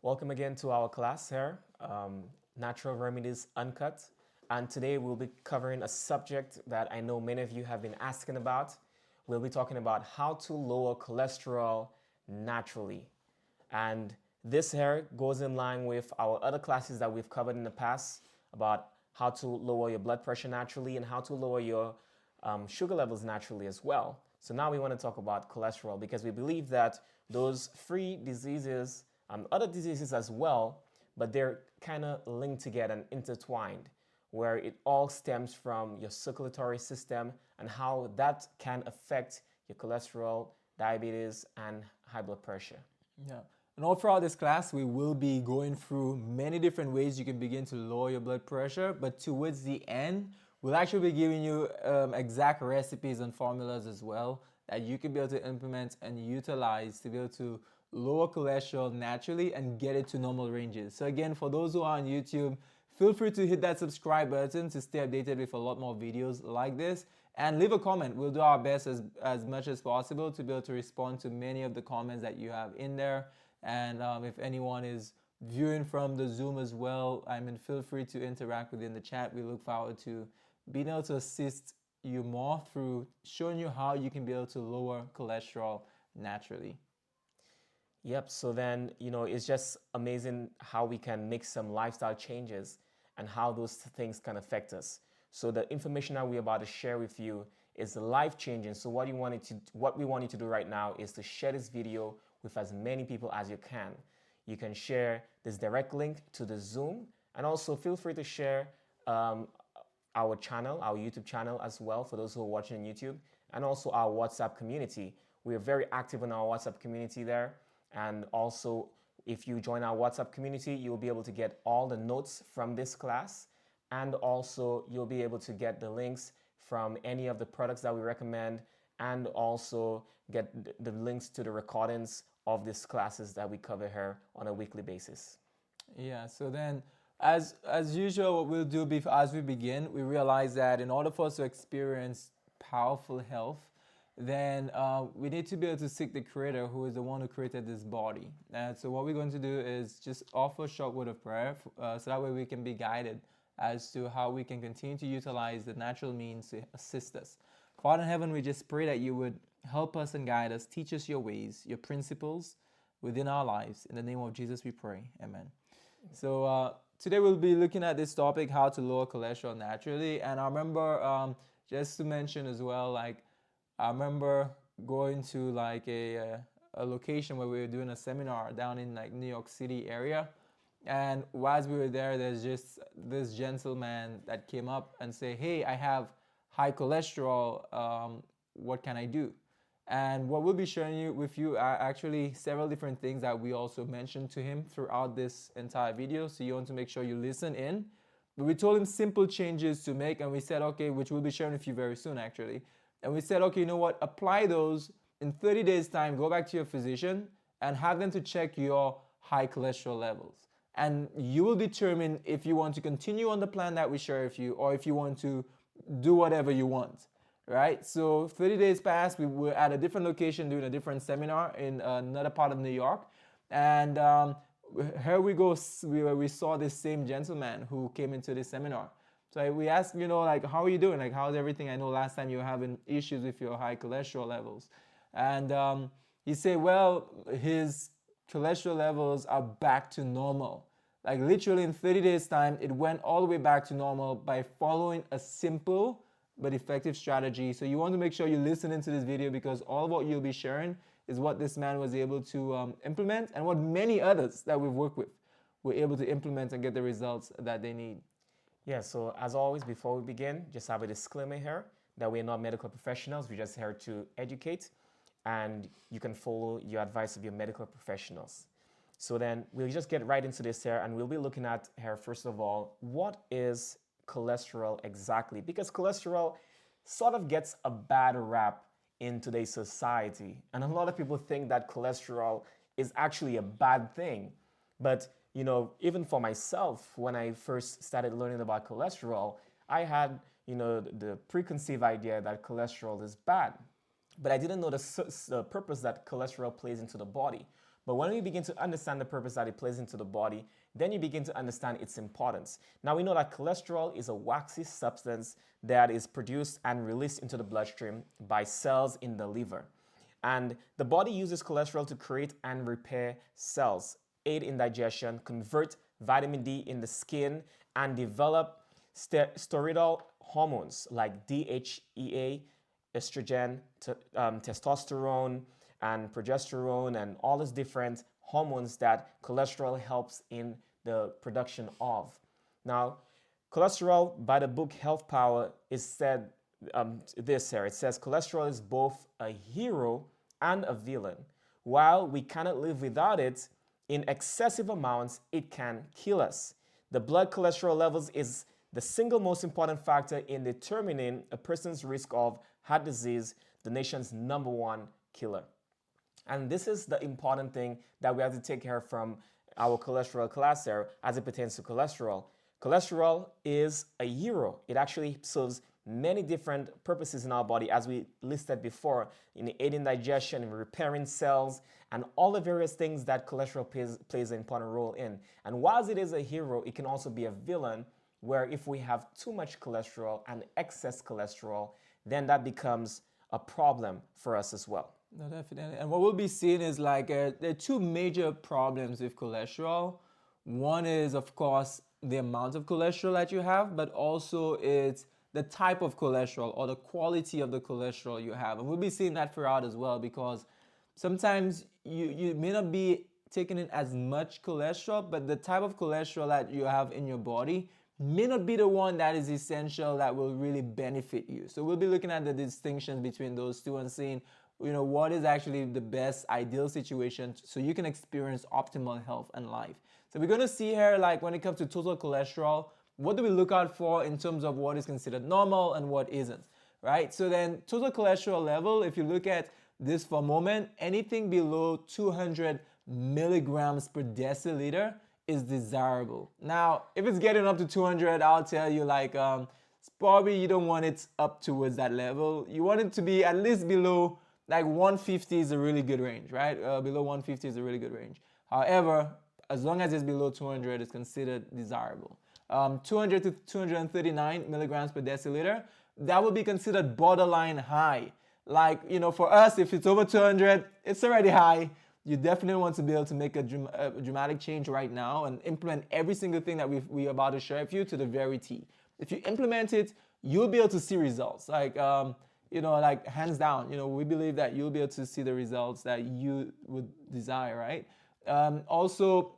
Welcome again to our class here, Natural Remedies Uncut. And today we'll be covering a subject that I know many of you have been asking about. We'll be talking about how to lower cholesterol naturally. And this here goes in line with our other classes that we've covered in the past about how to lower your blood pressure naturally and how to lower your sugar levels naturally as well. So now we want to talk about cholesterol because we believe that those three diseases, other diseases as well, but they're kind of linked together and intertwined, where it all stems from your circulatory system and how that can affect your cholesterol, diabetes, and high blood pressure. Yeah. And all throughout this class, we will be going through many different ways you can begin to lower your blood pressure. But towards the end, we'll actually be giving you exact recipes and formulas as well that you can be able to implement and utilize to be able to lower cholesterol naturally and get it to normal ranges. So again, for those who are on YouTube, feel free to hit that subscribe button to stay updated with a lot more videos like this. And leave a comment. We'll do our best as much as possible to be able to respond to many of the comments that you have in there. And if anyone is viewing from the Zoom as well, feel free to interact within the chat. We look forward to being able to assist you more through showing you how you can be able to lower cholesterol naturally. Yep, so then, it's just amazing how we can make some lifestyle changes and how those things can affect us. So the information that we're about to share with you is life-changing. So what we want you to do right now is to share this video with as many people as you can. You can share this direct link to the Zoom, and also feel free to share our channel, our YouTube channel as well, for those who are watching on YouTube, and also our WhatsApp community. We are very active in our WhatsApp community there. And also, if you join our WhatsApp community, you'll be able to get all the notes from this class. And also, you'll be able to get the links from any of the products that we recommend, and also get the links to the recordings of these classes that we cover here on a weekly basis. Yeah, so then as usual, what we'll do as we begin, we realize that in order for us to experience powerful health, then we need to be able to seek the Creator, who is the one who created this body. And so what we're going to do is just offer a short word of prayer so that way we can be guided as to how we can continue to utilize the natural means to assist us. Father in heaven, we just pray that you would help us and guide us, teach us your ways, your principles within our lives. In the name of Jesus we pray. Amen. So today we'll be looking at this topic, how to lower cholesterol naturally. And I remember, just to mention as well, I remember going to a location where we were doing a seminar down in New York City area. And whilst we were there, there's just this gentleman that came up and said, hey, I have high cholesterol, what can I do? And what we'll be sharing with you are actually several different things that we also mentioned to him throughout this entire video. So you want to make sure you listen in. But we told him simple changes to make, and we said, okay, which we'll be sharing with you very soon actually. And we said, okay, you know what, apply those in 30 days time, go back to your physician and have them to check your high cholesterol levels. And you will determine if you want to continue on the plan that we share with you or if you want to do whatever you want, right? So 30 days passed, we were at a different location doing a different seminar in another part of New York. And here we go, we saw this same gentleman who came into this seminar. So we asked, how are you doing? How's everything? I know last time you were having issues with your high cholesterol levels. And he said, well, his cholesterol levels are back to normal. Literally in 30 days time, it went all the way back to normal by following a simple but effective strategy. So you want to make sure you listen into this video because all of what you'll be sharing is what this man was able to implement and what many others that we've worked with were able to implement and get the results that they need. Yeah, so as always, before we begin, just have a disclaimer here that we're not medical professionals. We're just here to educate, and you can follow your advice of your medical professionals. So then we'll just get right into this here, and we'll be looking at here, first of all, what is cholesterol exactly? Because cholesterol sort of gets a bad rap in today's society, and a lot of people think that cholesterol is actually a bad thing. But even for myself, when I first started learning about cholesterol, I had, the preconceived idea that cholesterol is bad. But I didn't know the purpose that cholesterol plays into the body. But when you begin to understand the purpose that it plays into the body, then you begin to understand its importance. Now we know that cholesterol is a waxy substance that is produced and released into the bloodstream by cells in the liver. And the body uses cholesterol to create and repair cells, aid in digestion, convert vitamin D in the skin, and develop steroidal hormones like DHEA, estrogen, testosterone, and progesterone, and all these different hormones that cholesterol helps in the production of. Now, cholesterol, by the book Health Power, is said this here. It says cholesterol is both a hero and a villain. While we cannot live without it, in excessive amounts, it can kill us. The blood cholesterol levels is the single most important factor in determining a person's risk of heart disease, the nation's #1 killer. And this is the important thing that we have to take care of from our cholesterol class here as it pertains to cholesterol. Cholesterol is a hero. It actually serves many different purposes in our body, as we listed before, in aiding digestion, in repairing cells, and all the various things that cholesterol plays an important role in. And whilst it is a hero, it can also be a villain, where if we have too much cholesterol and excess cholesterol, then that becomes a problem for us as well. No, definitely. And what we'll be seeing is like there are two major problems with cholesterol. One is, of course, the amount of cholesterol that you have, but also it's the type of cholesterol or the quality of the cholesterol you have. And we'll be seeing that throughout as well, because sometimes you may not be taking in as much cholesterol, but the type of cholesterol that you have in your body may not be the one that is essential that will really benefit you. So we'll be looking at the distinctions between those two and seeing, what is actually the best ideal situation so you can experience optimal health and life. So we're going to see here, like when it comes to total cholesterol, what do we look out for in terms of what is considered normal and what isn't, right? So then total cholesterol level, if you look at this for a moment, anything below 200 milligrams per deciliter is desirable. Now, if it's getting up to 200, I'll tell you probably you don't want it up towards that level. You want it to be at least below, like 150 is a really good range, right? Below 150 is a really good range. However, as long as it's below 200, it's considered desirable. 200 to 239 milligrams per deciliter, that would be considered borderline high. Like, for us, if it's over 200, it's already high. You definitely want to be able to make a dramatic change right now and implement every single thing that we're about to share with you to the very T. If you implement it, you'll be able to see results. Like hands down, we believe that you'll be able to see the results that you would desire, right? Also,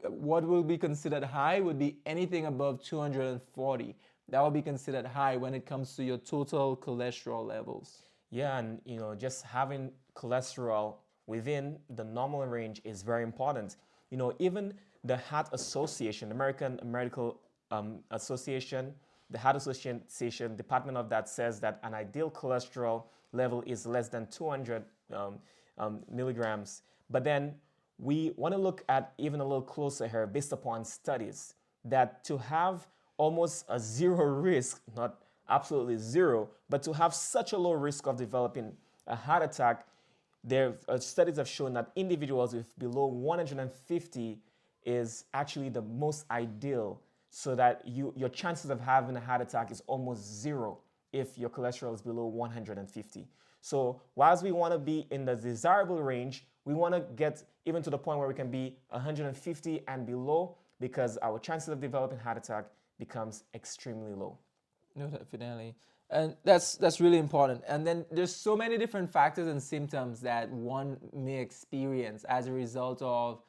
what will be considered high would be anything above 240. That will be considered high when it comes to your total cholesterol levels. Yeah, and just having cholesterol within the normal range is very important. Even the Heart Association, American Medical Association, the Heart Association department of that says that an ideal cholesterol level is less than 200 milligrams. But then we want to look at even a little closer here based upon studies that to have almost a zero risk, not absolutely zero, but to have such a low risk of developing a heart attack, studies have shown that individuals with below 150 is actually the most ideal, so that your chances of having a heart attack is almost zero if your cholesterol is below 150. So whilst we want to be in the desirable range, we want to get even to the point where we can be 150 and below, because our chances of developing heart attack becomes extremely low. No, definitely. And that's really important. And then there's so many different factors and symptoms that one may experience as a result of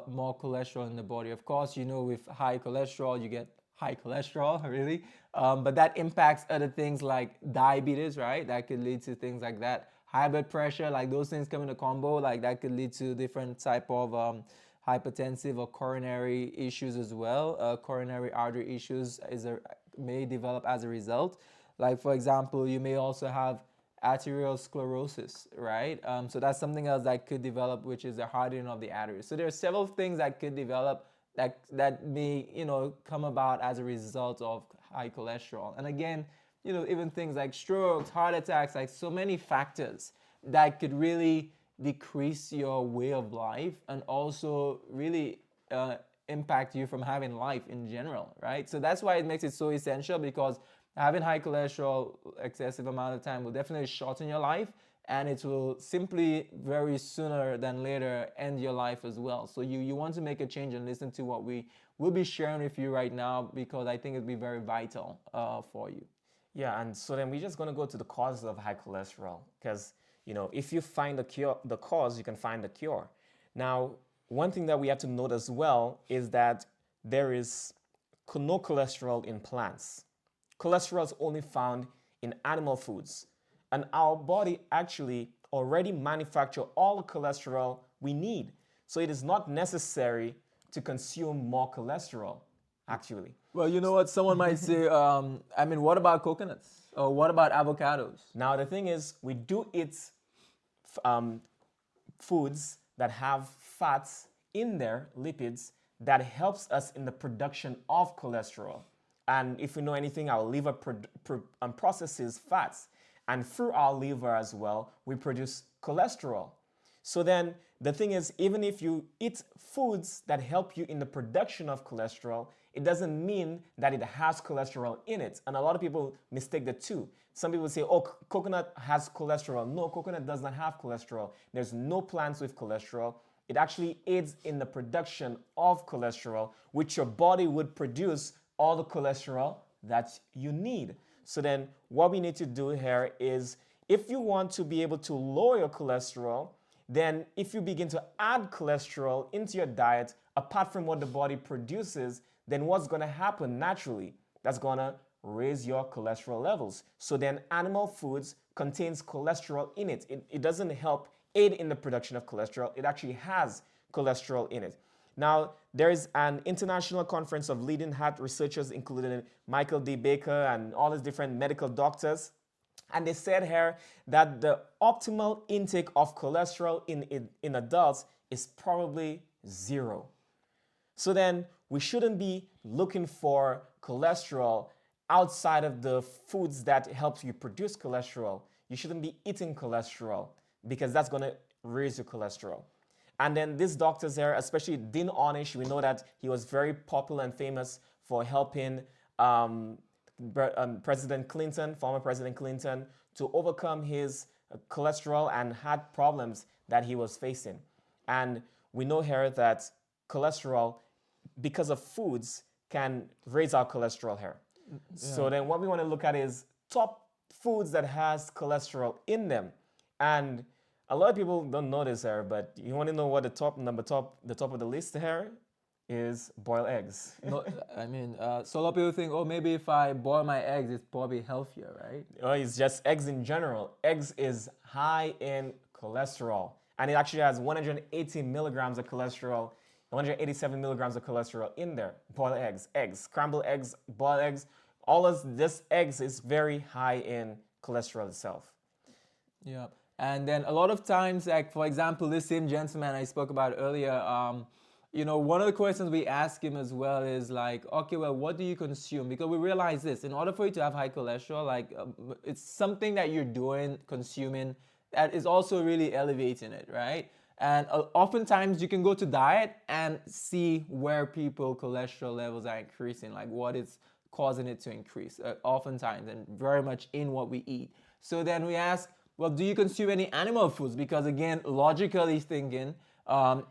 more cholesterol in the body. Of course, with high cholesterol, you get high cholesterol, really. But that impacts other things like diabetes, right? That could lead to things like that. High blood pressure, like those things come in a combo, like that could lead to different type of hypertensive or coronary issues as well. Coronary artery issues may develop as a result. Like, for example, you may also have arteriosclerosis, right? So that's something else that could develop, which is the hardening of the arteries. So there are several things that could develop that may, come about as a result of high cholesterol. And again, even things like strokes, heart attacks, like so many factors that could really decrease your way of life and also really impact you from having life in general, right? So that's why it makes it so essential, because having high cholesterol excessive amount of time will definitely shorten your life, and it will simply very sooner than later end your life as well. So you want to make a change and listen to what we will be sharing with you right now, because I think it'll be very vital for you. Yeah, and so then we're just going to go to the causes of high cholesterol because, if you find the cause, you can find the cure. Now, one thing that we have to note as well is that there is no cholesterol in plants. Cholesterol is only found in animal foods. And our body actually already manufacture all the cholesterol we need. So it is not necessary to consume more cholesterol, actually. Well, you know what? Someone might say, I mean, what about coconuts? Or what about avocados? Now, the thing is, we do eat um, foods that have fats in there, lipids, that helps us in the production of cholesterol. And if you know anything, our liver processes fats. And through our liver as well, we produce cholesterol. So then the thing is, even if you eat foods that help you in the production of cholesterol, it doesn't mean that it has cholesterol in it. And a lot of people mistake the two. Some people say, oh, coconut has cholesterol. No, coconut does not have cholesterol. There's no plants with cholesterol. It actually aids in the production of cholesterol, which your body would produce all the cholesterol that you need. So then what we need to do here is, if you want to be able to lower your cholesterol, then if you begin to add cholesterol into your diet, apart from what the body produces, then what's going to happen naturally? That's going to raise your cholesterol levels. So then animal foods contains cholesterol in it. It doesn't help aid in the production of cholesterol. It actually has cholesterol in it. Now, there is an international conference of leading heart researchers, including Michael D. Baker and all these different medical doctors. And they said here that the optimal intake of cholesterol in adults is probably 0. So then we shouldn't be looking for cholesterol outside of the foods that help you produce cholesterol. You shouldn't be eating cholesterol because that's going to raise your cholesterol. And then these doctors there, especially Dean Ornish, we know that he was very popular and famous for helping President Clinton, former President Clinton, to overcome his cholesterol and heart problems that he was facing. And we know here that cholesterol, because of foods, can raise our cholesterol here. Yeah. So then what we want to look at is top foods that has cholesterol in them. And a lot of people don't know this here, but you want to know what the top of the list here is? Boiled eggs. No, I mean, so a lot of people think, oh, maybe if I boil my eggs, it's probably healthier, right? Oh, it's just eggs in general. Eggs is high in cholesterol, and it actually has 180 milligrams of cholesterol, 187 milligrams of cholesterol in there. Boiled eggs, scrambled eggs, boiled eggs, all of this eggs is very high in cholesterol itself. Yeah. And then a lot of times, like for example, this same gentleman I spoke about earlier, one of the questions we ask him as well is like, okay, well, what do you consume? Because we realize this, in order for you to have high cholesterol, it's something that you're doing, consuming, that is also really elevating it, right? And oftentimes you can go to diet and see where people cholesterol levels are increasing, like what is causing it to increase, oftentimes, and very much in what we eat. So then we ask, well, do you consume any animal foods? Because again, logically thinking,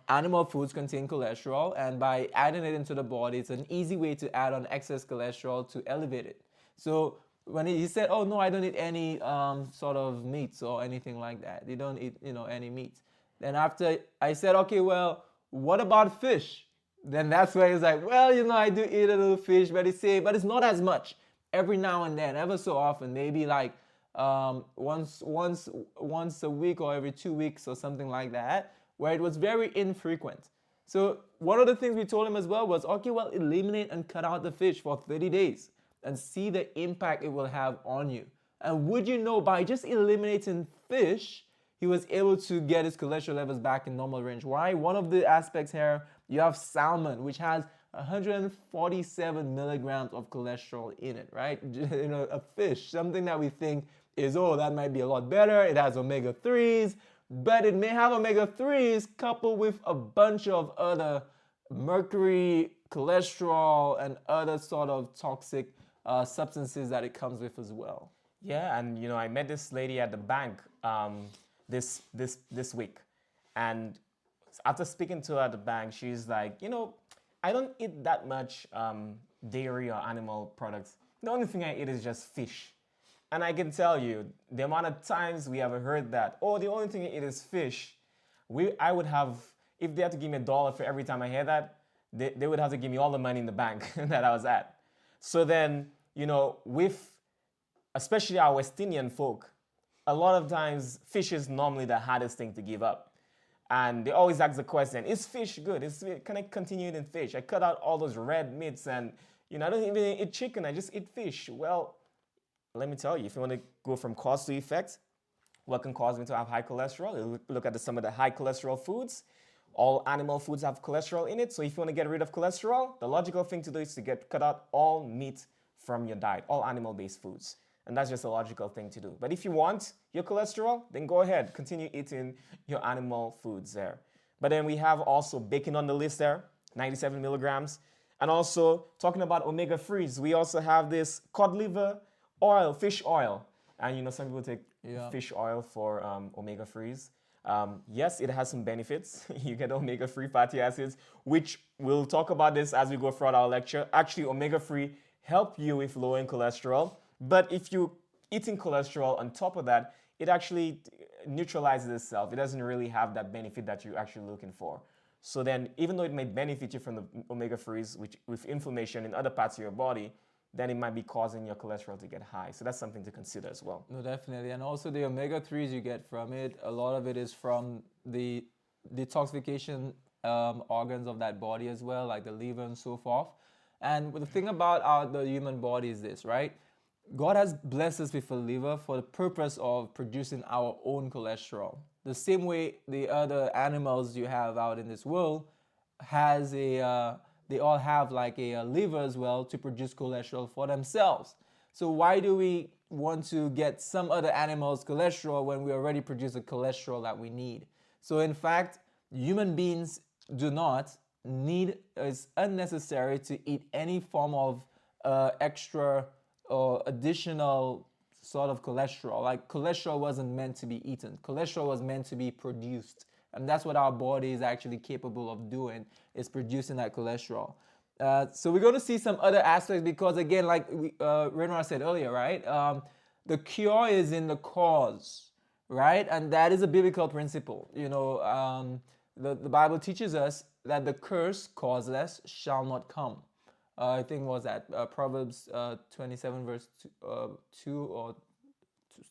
animal foods contain cholesterol, and by adding it into the body, it's an easy way to add on excess cholesterol to elevate it. So when he said, oh no, I don't eat any sort of meats or anything like that. They don't eat, any meats. Then after I said, okay, well, what about fish? Then that's where he's like, well, I do eat a little fish, but it's not as much. Every now and then, ever so often, maybe like once a week or every 2 weeks or something like that, where it was very infrequent. So one of the things we told him as well was, okay, well, eliminate and cut out the fish for 30 days and see the impact it will have on you. And would you know, by just eliminating fish, he was able to get his cholesterol levels back in normal range. Why? One of the aspects here, you have salmon, which has 147 milligrams of cholesterol in it, right? A fish, something that we think is, oh, that might be a lot better. It has omega-3s, but it may have omega-3s coupled with a bunch of other mercury, cholesterol, and other sort of toxic substances that it comes with as well. Yeah, and I met this lady at the bank this week, and after speaking to her at the bank, she's like, I don't eat that much dairy or animal products. The only thing I eat is just fish. And I can tell you, the amount of times we have heard that, oh, the only thing I eat is fish. I would have, if they had to give me $1 for every time I hear that, they would have to give me all the money in the bank that I was at. So then, with especially our West Indian folk, a lot of times fish is normally the hardest thing to give up. And they always ask the question, is fish good? Can I continue eating fish? I cut out all those red meats and, I don't even eat chicken, I just eat fish. Well, let me tell you, if you want to go from cause to effect, what can cause me to have high cholesterol? You look at some of the high cholesterol foods. All animal foods have cholesterol in it. So if you want to get rid of cholesterol, the logical thing to do is to cut out all meat from your diet, all animal-based foods. And that's just a logical thing to do. But if you want your cholesterol, then go ahead, continue eating your animal foods there. But then we have also bacon on the list there, 97 milligrams. And also talking about omega-3s, we also have this cod liver oil, fish oil. And some people take fish oil for omega-3s. Yes, it has some benefits. You get omega-3 fatty acids, which we'll talk about this as we go throughout our lecture. Actually, omega-3 help you with lowering cholesterol. But if you're eating cholesterol on top of that, it actually neutralizes itself. It doesn't really have that benefit that you're actually looking for. So then, even though it may benefit you from the omega-3s, which with inflammation in other parts of your body, then it might be causing your cholesterol to get high. So that's something to consider as well. No, definitely. And also the omega-3s you get from it, a lot of it is from the detoxification organs of that body as well, like the liver and so forth. And the thing about the human body is this, right? God has blessed us with a liver for the purpose of producing our own cholesterol. The same way the other animals you have out in this world they all have like a liver as well to produce cholesterol for themselves. So why do we want to get some other animals' cholesterol when we already produce the cholesterol that we need? So in fact, human beings do not need, it's unnecessary to eat any form of extra or additional sort of cholesterol. Like cholesterol wasn't meant to be eaten. Cholesterol was meant to be produced. And that's what our body is actually capable of doing, is producing that cholesterol. So we're going to see some other aspects because, again, like Renwar said earlier, right? The cure is in the cause, right? And that is a biblical principle. The Bible teaches us that the curse causeless shall not come. I think was that Proverbs 27 verse 2 or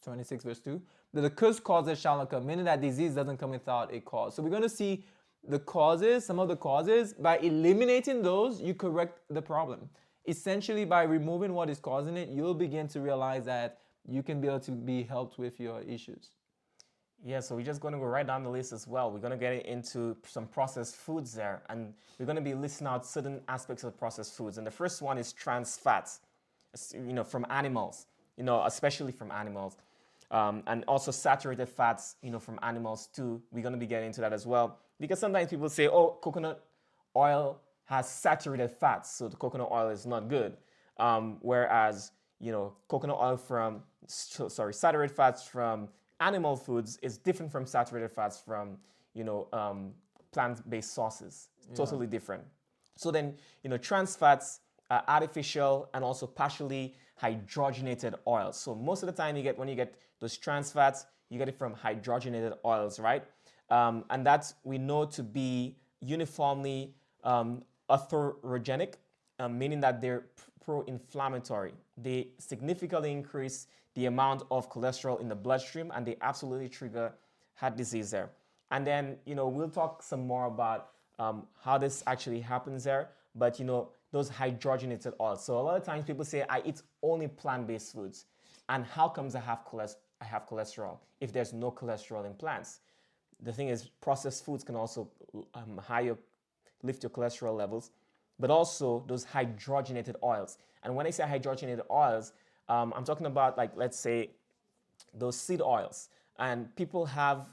26 verse 2. That the curse causes shall not come, meaning that disease doesn't come without a cause. So we're going to see the causes, some of the causes. By eliminating those, you correct the problem. Essentially, by removing what is causing it, you'll begin to realize that you can be able to be helped with your issues. Yeah, so we're just going to go right down the list as well. We're going to get into some processed foods there, and we're going to be listing out certain aspects of processed foods. And the first one is trans fats, from animals, especially from animals. And also saturated fats, from animals too. We're going to be getting into that as well. Because sometimes people say, oh, coconut oil has saturated fats, so the coconut oil is not good. Whereas, coconut oil saturated fats from animal foods is different from saturated fats from, plant-based sources. Totally different. So then, trans fats are artificial and also partially hydrogenated oils. So most of the time when you get those trans fats, you get it from hydrogenated oils, right? And that we know to be uniformly atherogenic, meaning that they're pro-inflammatory. They significantly increase the amount of cholesterol in the bloodstream, and they absolutely trigger heart disease there. And then, we'll talk some more about how this actually happens there. But, those hydrogenated oils. So a lot of times people say, I eat only plant-based foods. And how comes I have cholesterol if there's no cholesterol in plants? The thing is, processed foods can also lift your cholesterol levels, but also those hydrogenated oils. And when I say hydrogenated oils, I'm talking about, like, let's say those seed oils. And people have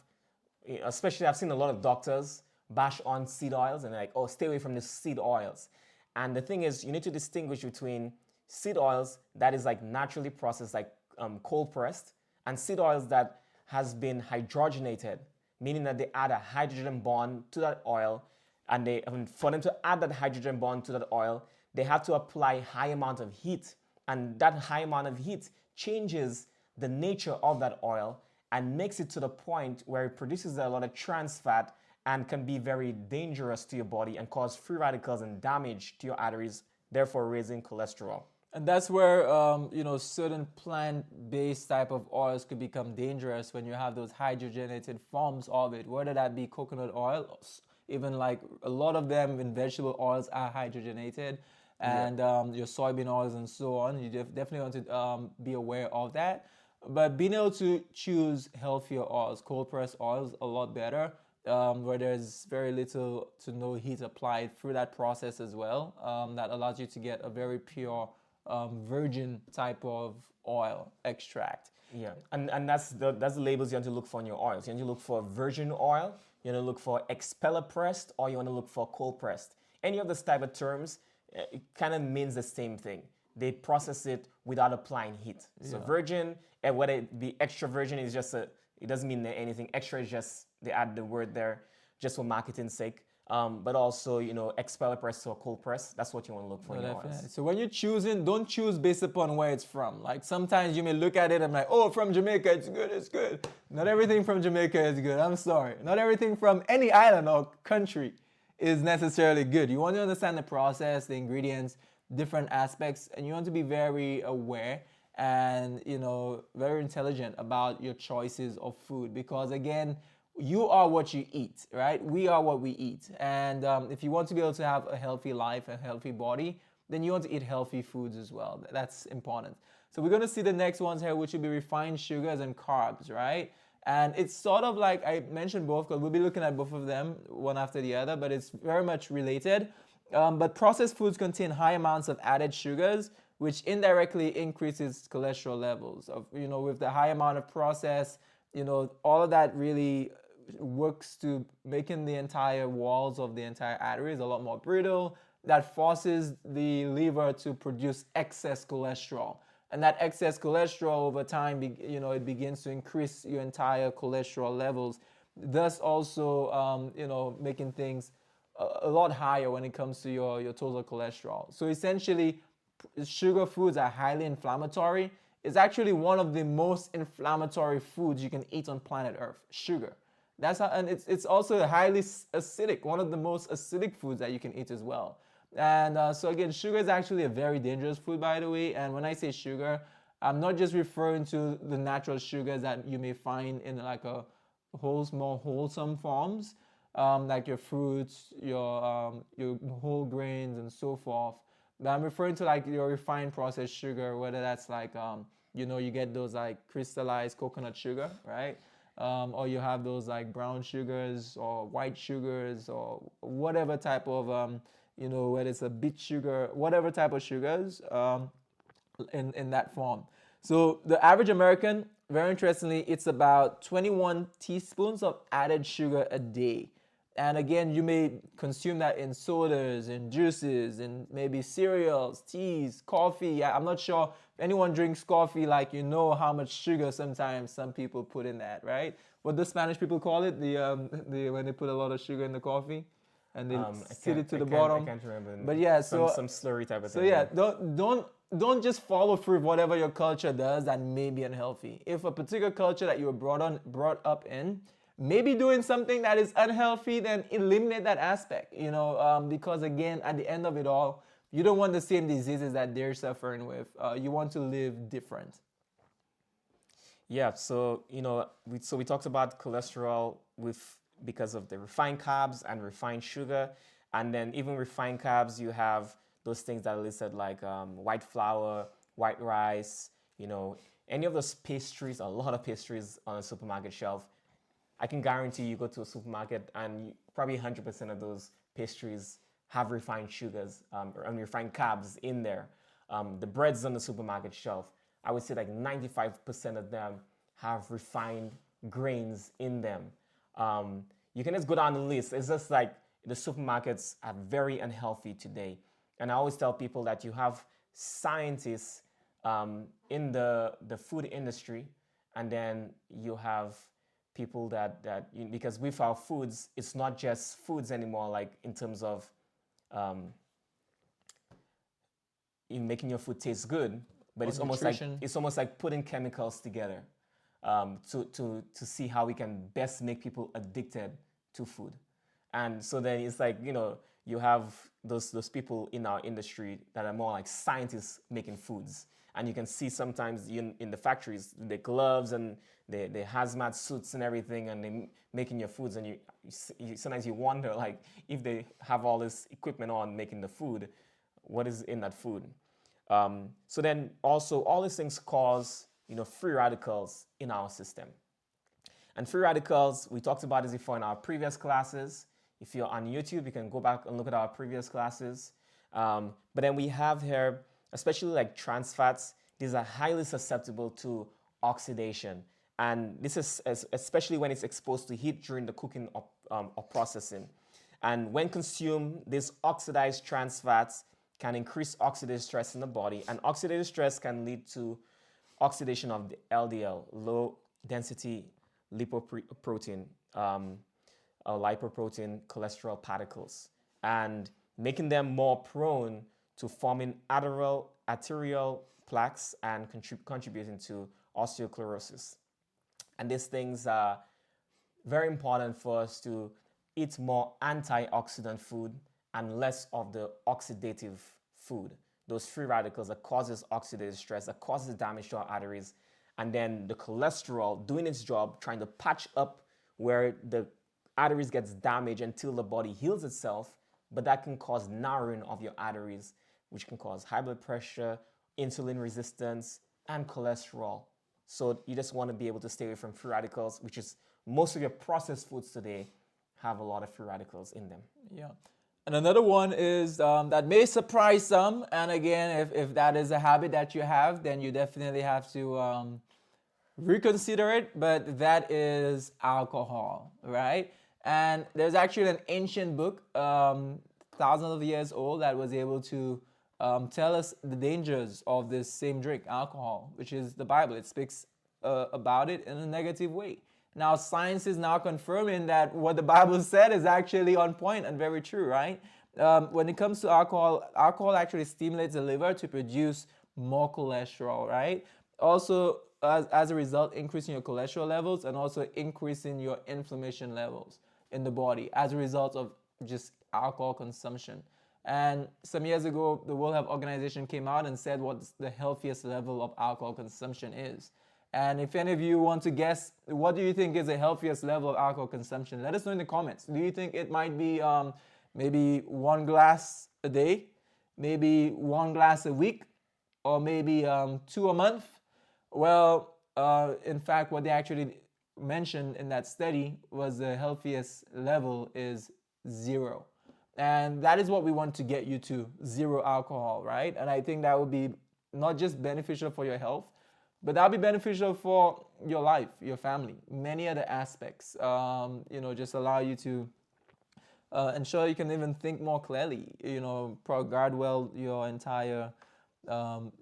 Especially I've seen a lot of doctors bash on seed oils and they're like, oh, stay away from the seed oils. And the thing is, you need to distinguish between seed oils that is like naturally processed, like cold pressed, and seed oils that has been hydrogenated, meaning that they add a hydrogen bond to that oil, and for them to add that hydrogen bond to that oil, they have to apply high amount of heat, and that high amount of heat changes the nature of that oil and makes it to the point where it produces a lot of trans fat and can be very dangerous to your body and cause free radicals and damage to your arteries, therefore raising cholesterol. And that's where certain plant-based type of oils could become dangerous when you have those hydrogenated forms of it, whether that be coconut oil, even like a lot of them in vegetable oils are hydrogenated, and your soybean oils and so on. You definitely want to be aware of that. But being able to choose healthier oils, cold pressed oils, a lot better, where there's very little to no heat applied through that process as well. That allows you to get a very pure virgin type of oil extract. Yeah, and that's the labels you want to look for in your oils. You want to look for virgin oil, you want to look for expeller pressed, or you want to look for cold pressed. Any of those type of terms, it kind of means the same thing. They process it without applying heat. So virgin, and whether it be extra virgin, is just it doesn't mean anything. Extra is just they add the word there just for marketing's sake. But also, expeller press or cold press, that's what you want to look for in your oils. So when you're choosing, don't choose based upon where it's from. Like sometimes you may look at it and like, oh, from Jamaica, it's good. Not everything from Jamaica is good. I'm sorry. Not everything from any island or country is necessarily good. You want to understand the process, the ingredients, different aspects, and you want to be very aware and very intelligent about your choices of food, because again, you are what you eat, right? We are what we eat. And if you want to be able to have a healthy life, a healthy body, then you want to eat healthy foods as well. That's important. So we're going to see the next ones here, which will be refined sugars and carbs, right? And it's sort of like I mentioned both, because we'll be looking at both of them one after the other, but it's very much related. But processed foods contain high amounts of added sugars, which indirectly increases cholesterol levels. With the high amount of processed, all of that really works to making the entire walls of the entire arteries a lot more brittle. That forces the liver to produce excess cholesterol. And that excess cholesterol over time, it begins to increase your entire cholesterol levels, thus also, making things a lot higher when it comes to your total cholesterol. So essentially, sugar foods are highly inflammatory. It's actually one of the most inflammatory foods you can eat on planet Earth, sugar. And it's also highly acidic, one of the most acidic foods that you can eat as well. And so again, sugar is actually a very dangerous food, by the way. And when I say sugar, I'm not just referring to the natural sugars that you may find in like a more wholesome forms, like your fruits, your whole grains and so forth. But I'm referring to like your refined processed sugar, whether that's like, you get those like crystallized coconut sugar, right? Or you have those like brown sugars or white sugars or whatever type of, whether it's a beet sugar, whatever type of sugars in that form. So the average American, very interestingly, it's about 21 teaspoons of added sugar a day. And again, you may consume that in sodas, in juices, in maybe cereals, teas, coffee. I'm not sure if anyone drinks coffee, like how much sugar sometimes some people put in that, right? What the Spanish people call it, when they put a lot of sugar in the coffee and they sit it to the bottom. I can't remember. But yeah, some slurry type of thing. So yeah, don't just follow through whatever your culture does that may be unhealthy. If a particular culture that you were brought up in maybe doing something that is unhealthy, then eliminate that aspect, because again, at the end of it all, you don't want the same diseases that they're suffering with. You want to live different. Yeah, so we talked about cholesterol because of the refined carbs and refined sugar, and then even refined carbs, you have those things that are listed like white flour, white rice, any of those pastries, a lot of pastries on a supermarket shelf. I can guarantee you go to a supermarket and probably 100% of those pastries have refined sugars and refined carbs in there. The breads on the supermarket shelf, I would say like 95% of them have refined grains in them. You can just go down the list. It's just like the supermarkets are very unhealthy today. And I always tell people that you have scientists in the food industry, and then you have people because with our foods, it's not just foods anymore, like in terms of um, in making your food taste good, but Or nutrition. it's almost like putting chemicals together to see how we can best make people addicted to food. And so then it's like, you have those people in our industry that are more like scientists making foods. And you can see sometimes in the factories, the gloves and the hazmat suits and everything, and they making your foods. And sometimes you wonder, like, if they have all this equipment on making the food, what is in that food? So then also all these things cause, free radicals in our system. And free radicals, we talked about this before in our previous classes. If you're on YouTube, you can go back and look at our previous classes. But then we have here, especially like trans fats, these are highly susceptible to oxidation. And this is especially when it's exposed to heat during the cooking or processing. And when consumed, these oxidized trans fats can increase oxidative stress in the body. And oxidative stress can lead to oxidation of the LDL, low density lipoprotein, lipoprotein cholesterol particles, and making them more prone to forming arterial plaques and contributing to osteoclerosis. And these things are very important for us to eat more antioxidant food and less of the oxidative food. Those free radicals that causes oxidative stress, that causes damage to our arteries, and then the cholesterol doing its job, trying to patch up where the arteries gets damaged until the body heals itself, but that can cause narrowing of your arteries, which can cause high blood pressure, insulin resistance, and cholesterol. So you just want to be able to stay away from free radicals, which is most of your processed foods today have a lot of free radicals in them. Yeah. And another one is that may surprise some. And again, if that is a habit that you have, then you definitely have to reconsider it. But that is alcohol, right? And there's actually an ancient book, thousands of years old, that was able to tell us the dangers of this same drink, alcohol, which is the Bible. It speaks about it in a negative way. Now, science is now confirming that what the Bible said is actually on point and very true, right? When it comes to alcohol, alcohol actually stimulates the liver to produce more cholesterol, right? Also, as a result, increasing your cholesterol levels and also increasing your inflammation levels in the body as a result of just alcohol consumption. And some years ago, the World Health Organization came out and said what the healthiest level of alcohol consumption is. And if any of you want to guess, what do you think is the healthiest level of alcohol consumption? Let us know in the comments. Do you think it might be maybe 1 glass a day, maybe 1 glass a week, or maybe 2 a month? Well, in fact, what they actually mentioned in that study was the healthiest level is 0. And that is what we want to get you to, 0 alcohol, right? And I think that would be not just beneficial for your health, but that'll be beneficial for your life, your family, many other aspects. Just allow you to ensure you can even think more clearly, guard well your entire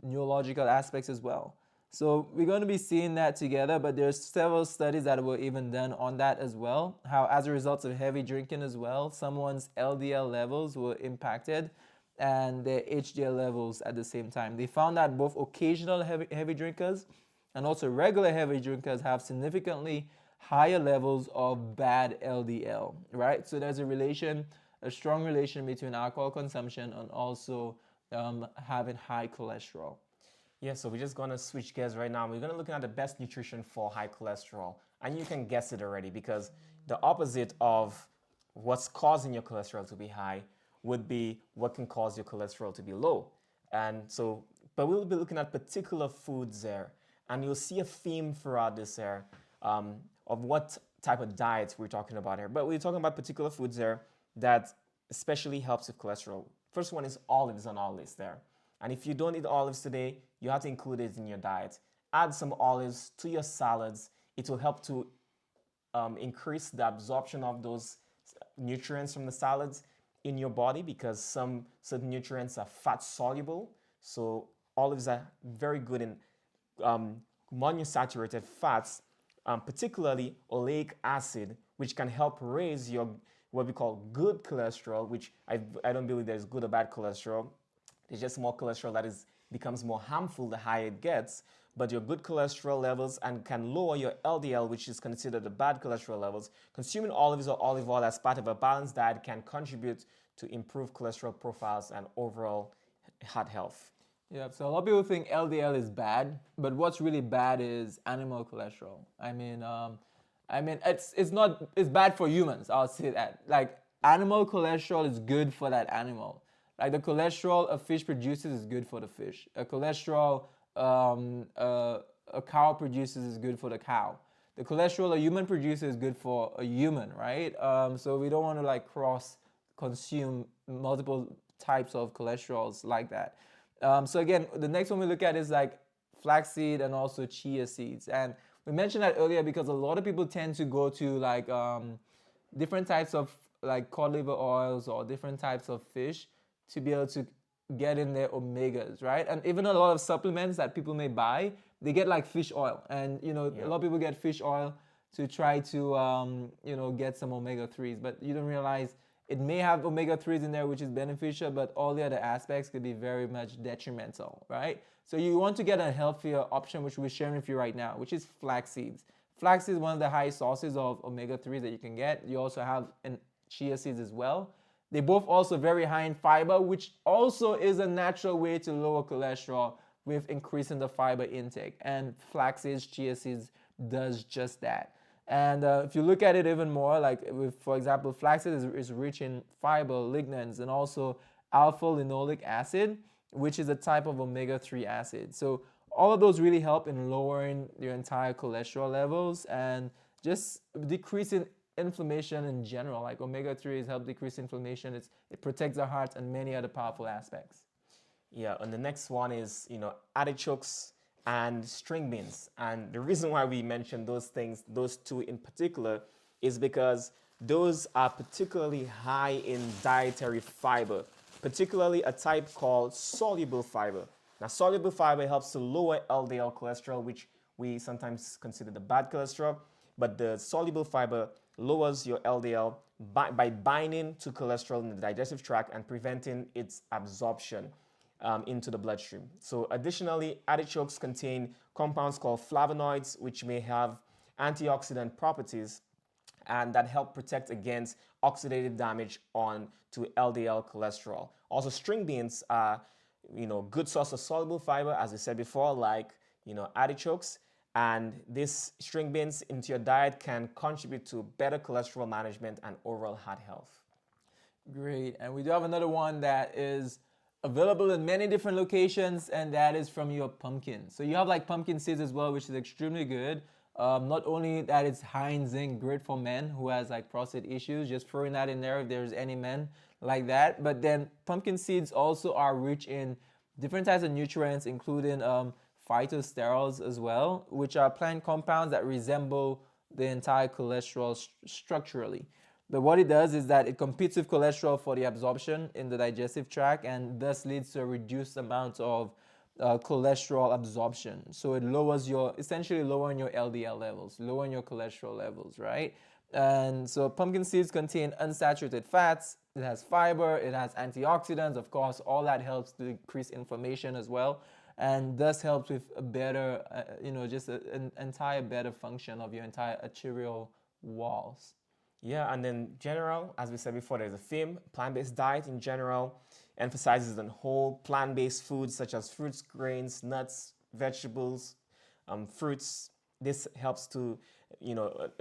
neurological aspects as well. So we're going to be seeing that together, but there's several studies that were even done on that as well. How as a result of heavy drinking as well, someone's LDL levels were impacted and their HDL levels at the same time. They found that both occasional heavy drinkers and also regular heavy drinkers have significantly higher levels of bad LDL, right? So there's a strong relation between alcohol consumption and also having high cholesterol. Yeah, so we're just gonna switch gears right now. We're gonna look at the best nutrition for high cholesterol. And you can guess it already because the opposite of what's causing your cholesterol to be high would be what can cause your cholesterol to be low. And so, but we'll be looking at particular foods there. And you'll see a theme throughout this here of what type of diets we're talking about here. But we're talking about particular foods there that especially helps with cholesterol. First one is olives on our list there. And if you don't eat olives today, you have to include it in your diet. Add some olives to your salads. It will help to increase the absorption of those nutrients from the salads in your body, because some certain nutrients are fat soluble. So olives are very good in um, monounsaturated fats, particularly oleic acid, which can help raise your what we call good cholesterol, which I don't believe there's good or bad cholesterol. There's just more cholesterol that is becomes more harmful the higher it gets. But your good cholesterol levels and can lower your LDL, which is considered the bad cholesterol levels. Consuming olives or olive oil as part of a balanced diet can contribute to improved cholesterol profiles and overall heart health. Yeah, so a lot of people think LDL is bad, but what's really bad is animal cholesterol. It's not it's bad for humans. I'll say that. Like animal cholesterol is good for that animal. Like the cholesterol a fish produces is good for the fish. A cholesterol a cow produces is good for the cow. The cholesterol a human produces is good for a human, right? So we don't want to like cross consume multiple types of cholesterols like that. So again, the next one we look at is like flaxseed and also chia seeds. And we mentioned that earlier because a lot of people tend to go to like different types of like cod liver oils or different types of fish to be able to get in their omegas, right? And even a lot of supplements that people may buy, they get like fish oil. And a lot of people get fish oil to try to get some omega-3s, but you don't realize it may have omega-3s in there, which is beneficial, but all the other aspects could be very much detrimental, right? So you want to get a healthier option, which we're sharing with you right now, which is flax seeds. Flax is one of the highest sources of omega-3s that you can get. You also have chia seeds as well. They both also very high in fiber, which also is a natural way to lower cholesterol with increasing the fiber intake. And flax seeds, chia seeds does just that. And if you look at it even more, like with, for example, flaxseed is rich in fiber, lignans, and also alpha linoleic acid, which is a type of omega-3 acid. So all of those really help in lowering your entire cholesterol levels and just decreasing inflammation in general. Like omega-3s help decrease inflammation. It protects the heart and many other powerful aspects. Yeah, and the next one is, artichokes and string beans. And the reason why we mention those things, those two in particular, is because those are particularly high in dietary fiber, particularly a type called soluble fiber. Now, soluble fiber helps to lower LDL cholesterol, which we sometimes consider the bad cholesterol, but the soluble fiber lowers your LDL by binding to cholesterol in the digestive tract and preventing its absorption into the bloodstream. So additionally, artichokes contain compounds called flavonoids, which may have antioxidant properties and that help protect against oxidative damage on to LDL cholesterol. Also, string beans are, good source of soluble fiber, as we said before, like, artichokes. And this string beans into your diet can contribute to better cholesterol management and overall heart health. Great. And we do have another one that is available in many different locations, and that is from your pumpkin. So you have like pumpkin seeds as well, which is extremely good. Not only that it's high in zinc, great for men who has like prostate issues, just throwing that in there if there's any men like that. But then pumpkin seeds also are rich in different types of nutrients, including phytosterols as well, which are plant compounds that resemble the entire cholesterol structurally. But what it does is that it competes with cholesterol for the absorption in the digestive tract and thus leads to a reduced amount of cholesterol absorption. So it essentially lowering your LDL levels, lowering your cholesterol levels, right? And so pumpkin seeds contain unsaturated fats, it has fiber, it has antioxidants, of course, all that helps to decrease inflammation as well. And thus helps with a better, just an entire better function of your entire arterial walls. Yeah, and in general, as we said before, there's a theme. Plant-based diet in general emphasizes on whole plant-based foods such as fruits, grains, nuts, vegetables, fruits. This helps to,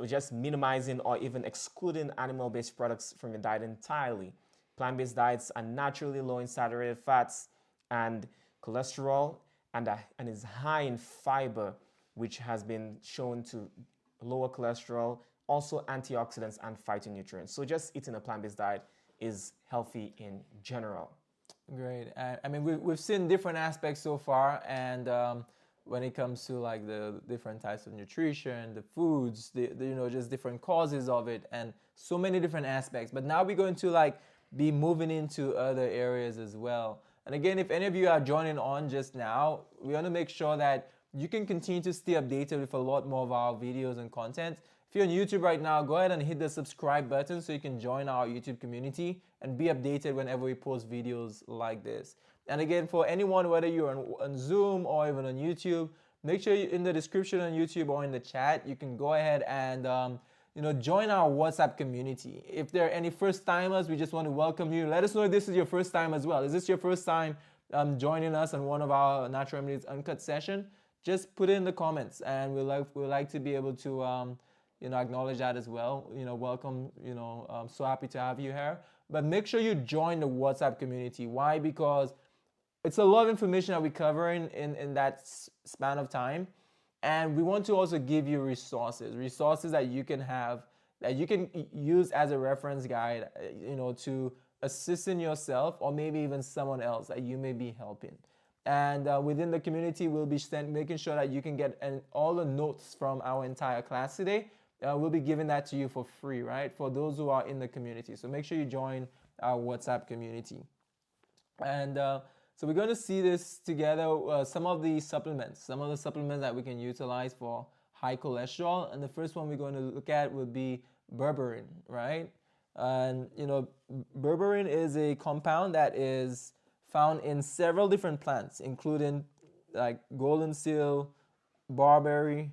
just minimizing or even excluding animal-based products from your diet entirely. Plant-based diets are naturally low in saturated fats and cholesterol and is high in fiber, which has been shown to lower cholesterol, also antioxidants and phytonutrients. So just eating a plant-based diet is healthy in general. Great. I mean, we've seen different aspects so far, and when it comes to like the different types of nutrition, the foods, just different causes of it, and so many different aspects. But now we're going to like be moving into other areas as well. And again, if any of you are joining on just now, we want to make sure that you can continue to stay updated with a lot more of our videos and content. If you're on YouTube right now, go ahead and hit the subscribe button so you can join our YouTube community and be updated whenever we post videos like this. And again, for anyone, whether you're on Zoom or even on YouTube, make sure in the description on YouTube or in the chat, you can go ahead and join our WhatsApp community. If there are any first timers, we just want to welcome you. Let us know if this is your first time as well. Is this your first time joining us on one of our Natural Remedies Uncut session? Just put it in the comments, and we'd like to be able to acknowledge that as well. Welcome. I'm so happy to have you here. But make sure you join the WhatsApp community. Why? Because it's a lot of information that we cover in that span of time. And we want to also give you resources that you can have, that you can use as a reference guide, to assist in yourself or maybe even someone else that you may be helping. And within the community, we'll be making sure that you can get all the notes from our entire class today. We'll be giving that to you for free, right? For those who are in the community. So make sure you join our WhatsApp community. And so we're going to see this together, some of the supplements that we can utilize for high cholesterol. And the first one we're going to look at would be berberine, right? And, berberine is a compound that is found in several different plants, including like golden seal, barberry,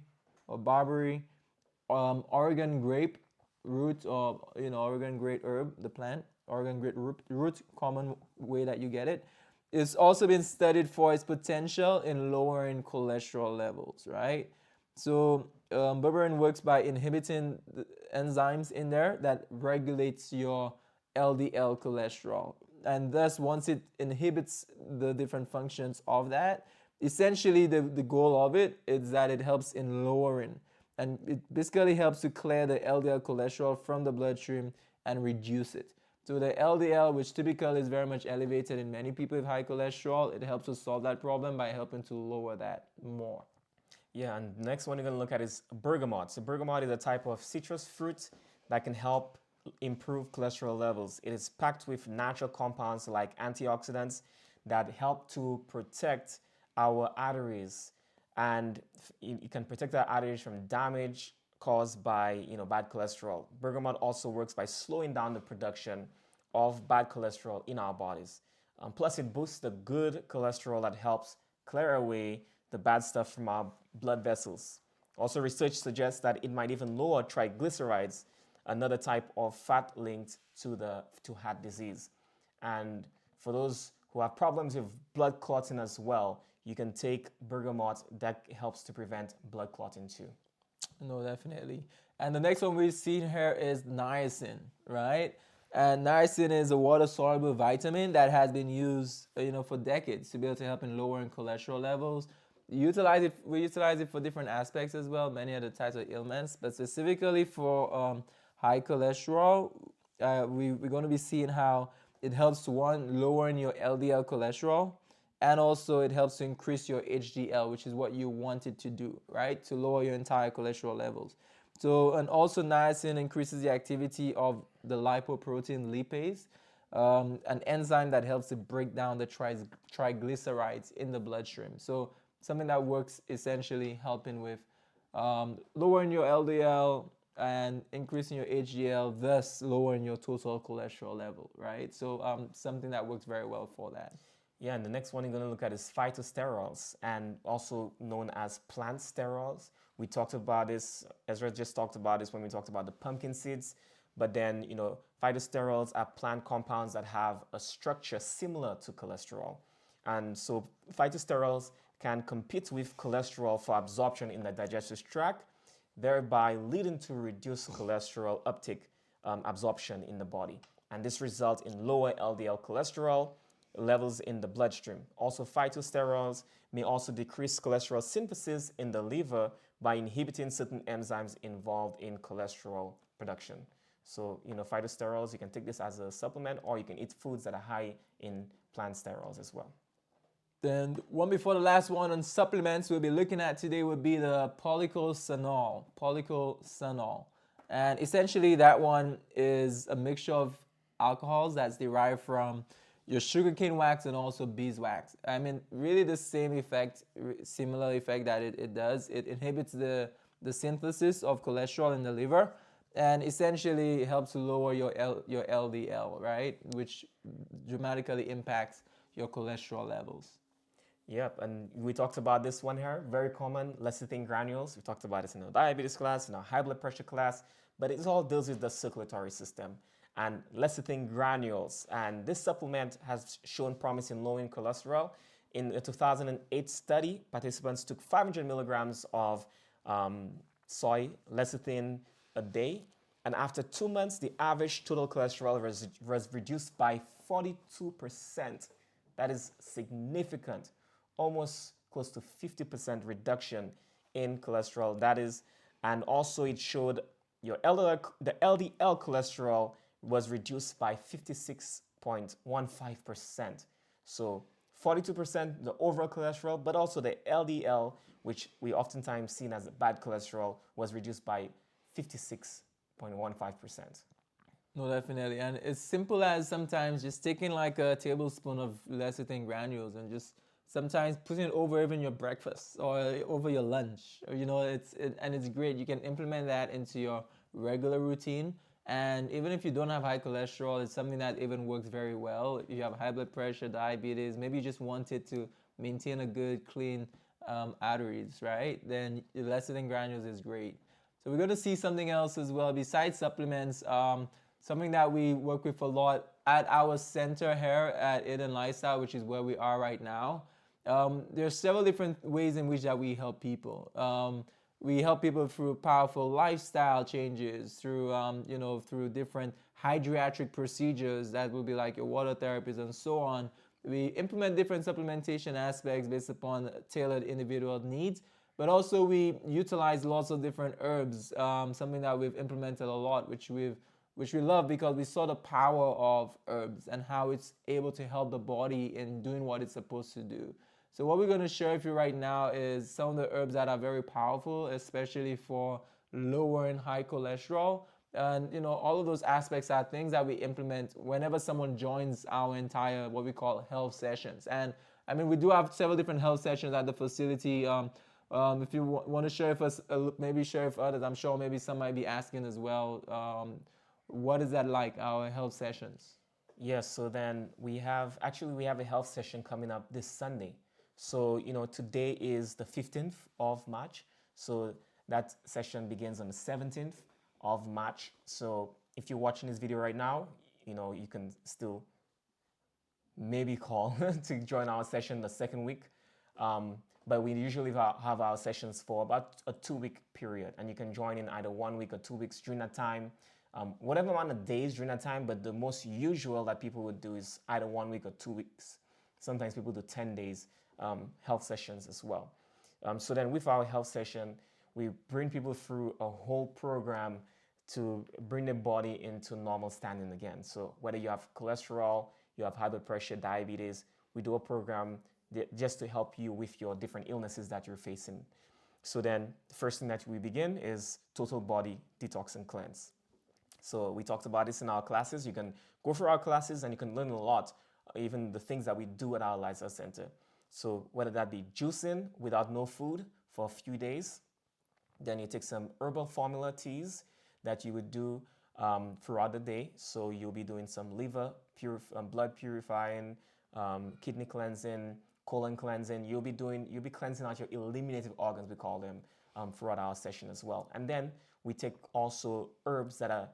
Oregon grape root, or Oregon grape herb, the plant, Oregon grape root, common way that you get it. It's also been studied for its potential in lowering cholesterol levels, right? So berberine works by inhibiting the enzymes in there that regulates your LDL cholesterol. And thus, once it inhibits the different functions of that, essentially the goal of it is that it helps in lowering. And it basically helps to clear the LDL cholesterol from the bloodstream and reduce it. So the LDL, which typically is very much elevated in many people with high cholesterol, it helps us solve that problem by helping to lower that more. Yeah, and the next one you're going to look at is bergamot. So bergamot is a type of citrus fruit that can help improve cholesterol levels. It is packed with natural compounds like antioxidants that help to protect our arteries, and it can protect our arteries from damage caused by bad cholesterol. Bergamot also works by slowing down the production of bad cholesterol in our bodies. Plus, it boosts the good cholesterol that helps clear away the bad stuff from our blood vessels. Also, research suggests that it might even lower triglycerides, another type of fat linked to heart disease. And for those who have problems with blood clotting as well, you can take bergamot. That helps to prevent blood clotting too. No, definitely. And the next one we see here is niacin, right? And niacin is a water-soluble vitamin that has been used, for decades to be able to help in lowering cholesterol levels. We utilize it for different aspects as well, many other types of ailments, but specifically for high cholesterol, we're going to be seeing how it helps to, one, lowering your LDL cholesterol, and also it helps to increase your HDL, which is what you want it to do, right? To lower your entire cholesterol levels. So, and also niacin increases the activity of the lipoprotein lipase, an enzyme that helps to break down the triglycerides in the bloodstream. So something that works essentially helping with lowering your LDL and increasing your HDL, thus lowering your total cholesterol level, right? So something that works very well for that. Yeah, and the next one you're going to look at is phytosterols, and also known as plant sterols. We talked about this, Ezra just talked about this when we talked about the pumpkin seeds. But then, phytosterols are plant compounds that have a structure similar to cholesterol. And so phytosterols can compete with cholesterol for absorption in the digestive tract, thereby leading to reduced cholesterol uptake, absorption in the body. And this results in lower LDL cholesterol levels in the bloodstream. Also, phytosterols may also decrease cholesterol synthesis in the liver by inhibiting certain enzymes involved in cholesterol production. So, phytosterols, you can take this as a supplement, or you can eat foods that are high in plant sterols as well. Then the one before the last one on supplements we'll be looking at today would be the polycosanol. Polycosanol. And essentially that one is a mixture of alcohols that's derived from your sugarcane wax and also beeswax. I mean, really the same effect, similar effect that it does. It inhibits the synthesis of cholesterol in the liver and essentially helps to lower your LDL, right? Which dramatically impacts your cholesterol levels. Yep, and we talked about this one here, very common, lecithin granules. We talked about this in our diabetes class, in our high blood pressure class, but it all deals with the circulatory system and lecithin granules. And this supplement has shown promise in lowering cholesterol. In a 2008 study, participants took 500 milligrams of soy lecithin a day, and after 2 months, the average total cholesterol was reduced by 42%. That is significant, almost close to 50% reduction in cholesterol. That is, and also it showed your LDL, the LDL cholesterol was reduced by 56.15%. So 42% the overall cholesterol, but also the LDL, which we oftentimes seen as bad cholesterol, was reduced by 56.15%. No, definitely. And it's simple as sometimes just taking like a tablespoon of lecithin granules and just sometimes putting it over even your breakfast or over your lunch. Or, and it's great. You can implement that into your regular routine. And even if you don't have high cholesterol, it's something that even works very well. If you have high blood pressure, diabetes, maybe you just wanted to maintain a good, clean arteries, right? Then lecithin granules is great. So we're going to see something else as well besides supplements. Something that we work with a lot at our center here at Eden Lifestyle, which is where we are right now. There's several different ways in which that we help people. We help people through powerful lifestyle changes, through through different hydriatric procedures that will be like your water therapies and so on. We implement different supplementation aspects based upon tailored individual needs, but also we utilize lots of different herbs. Something that we've implemented a lot, which we love because we saw the power of herbs and how it's able to help the body in doing what it's supposed to do. So what we're going to share with you right now is some of the herbs that are very powerful, especially for lowering high cholesterol. And all of those aspects are things that we implement whenever someone joins our entire what we call health sessions. And I mean, we do have several different health sessions at the facility. If you want to share with us, maybe share with others, I'm sure maybe some might be asking as well. What is that like, our health sessions? Yes, so then we have a health session coming up this Sunday. So, today is the 15th of March. So that session begins on the 17th of March. So if you're watching this video right now, you can still maybe call to join our session the second week. But we usually have our sessions for about a 2-week period, and you can join in either 1 week or 2 weeks during that time. Whatever amount of days during that time, but the most usual that people would do is either 1 week or 2 weeks. Sometimes people do 10 days health sessions as well. So then with our health session, we bring people through a whole program to bring the body into normal standing again. So whether you have cholesterol, you have high blood pressure, diabetes, we do a program just to help you with your different illnesses that you're facing. So then the first thing that we begin is total body detox and cleanse. So we talked about this in our classes. You can go through our classes and you can learn a lot, even the things that we do at our lifestyle center. So whether that be juicing without no food for a few days, then you take some herbal formula teas that you would do throughout the day. So you'll be doing some blood purifying, kidney cleansing, colon cleansing. You'll be cleansing out your eliminative organs, we call them, throughout our session as well. And then we take also herbs that are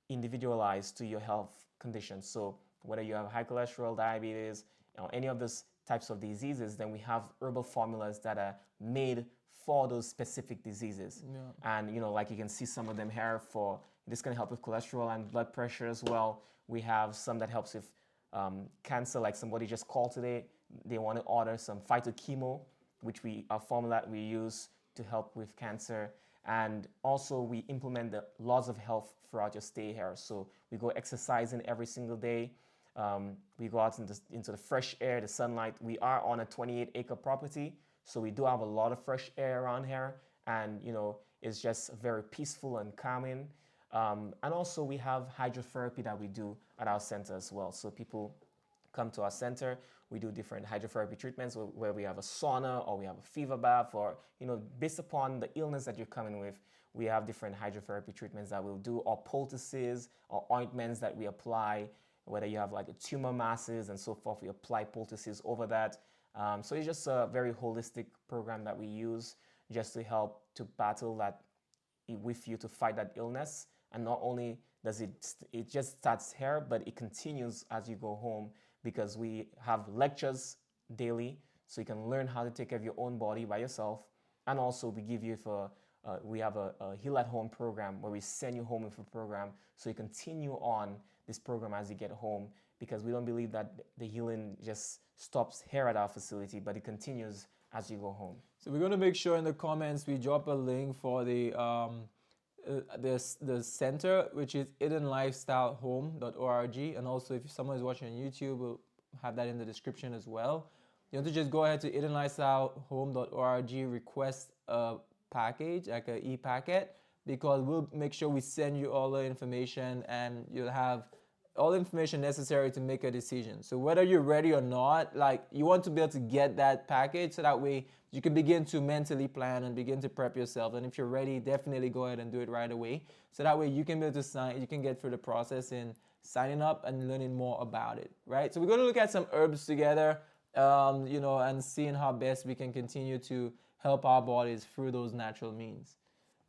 individualized to your health conditions. So whether you have high cholesterol, diabetes, any of those types of diseases, then we have herbal formulas that are made for those specific diseases. Yeah. And like you can see some of them here this can help with cholesterol and blood pressure as well. We have some that helps with cancer, like somebody just called today. They want to order some phytochemo, which a formula that we use to help with cancer. And also we implement the laws of health throughout your stay here. So we go exercising every single day. We go out into the fresh air, the sunlight. We are on a 28-acre property, so we do have a lot of fresh air around here, and it's just very peaceful and calming. And also we have hydrotherapy that we do at our center as well. So people come to our center. We do different hydrotherapy treatments where we have a sauna or we have a fever bath, or based upon the illness that you're coming with, we have different hydrotherapy treatments that we'll do, or poultices or ointments that we apply. Whether you have like a tumor masses and so forth, we apply poultices over that. So it's just a very holistic program that we use just to help to battle that with you, to fight that illness. And not only does it just starts here, but it continues as you go home, because we have lectures daily, so you can learn how to take care of your own body by yourself. And also we give you we have a heal at home program where we send you home with a program, so you continue on this program as you get home, because we don't believe that the healing just stops here at our facility, but it continues as you go home. So we're going to make sure in the comments we drop a link for the center, which is edenlifestylehome.org, and also if someone is watching on YouTube, we'll have that in the description as well. You want to just go ahead to edenlifestylehome.org, request a package, like an e-packet, because we'll make sure we send you all the information, and you'll have all the information necessary to make a decision. So whether you're ready or not, like, you want to be able to get that package, so that way you can begin to mentally plan and begin to prep yourself. And if you're ready, definitely go ahead and do it right away, so that way you can be able to sign, you can get through the process in signing up and learning more about it, right? So we're going to look at some herbs together, and seeing how best we can continue to help our bodies through those natural means.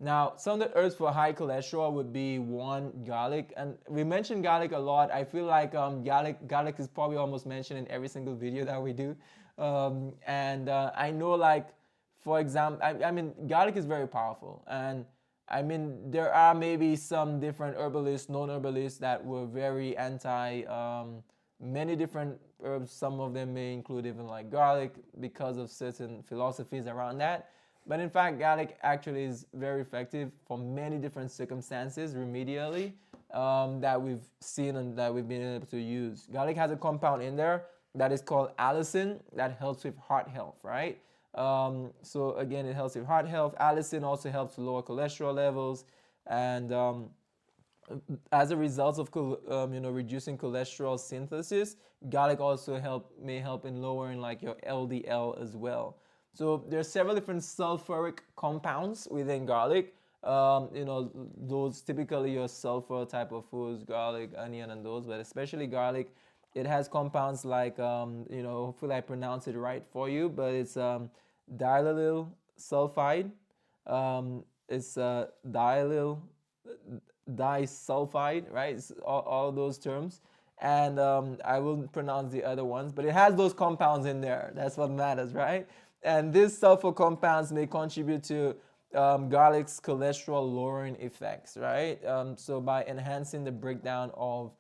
Now, some of the herbs for high cholesterol would be, one, garlic. And we mentioned garlic a lot. I feel like garlic is probably almost mentioned in every single video that we do. I know, like, for example, I mean, garlic is very powerful. And I mean, there are maybe some different herbalists, known herbalists, that were very anti many different herbs. Some of them may include even like garlic, because of certain philosophies around that. But in fact, garlic actually is very effective for many different circumstances, remedially, that we've seen and that we've been able to use. Garlic has a compound in there that is called allicin, that helps with heart health, right? So again, it helps with heart health. Allicin also helps to lower cholesterol levels, and as a result of reducing cholesterol synthesis, garlic also may help in lowering like your LDL as well. So there's several different sulfuric compounds within garlic. Those typically your sulfur type of foods, garlic, onion, and those, but especially garlic. It has compounds like, hopefully I pronounce it right for you, but it's diallyl sulfide. It's disulfide, right? It's all those terms. And I will pronounce the other ones, but it has those compounds in there. That's what matters, right? And these sulfur compounds may contribute to garlic's cholesterol lowering effects, right? So by enhancing the breakdown of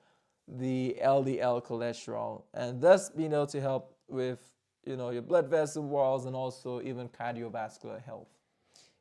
the LDL cholesterol, and thus being able to help with your blood vessel walls and also even cardiovascular health.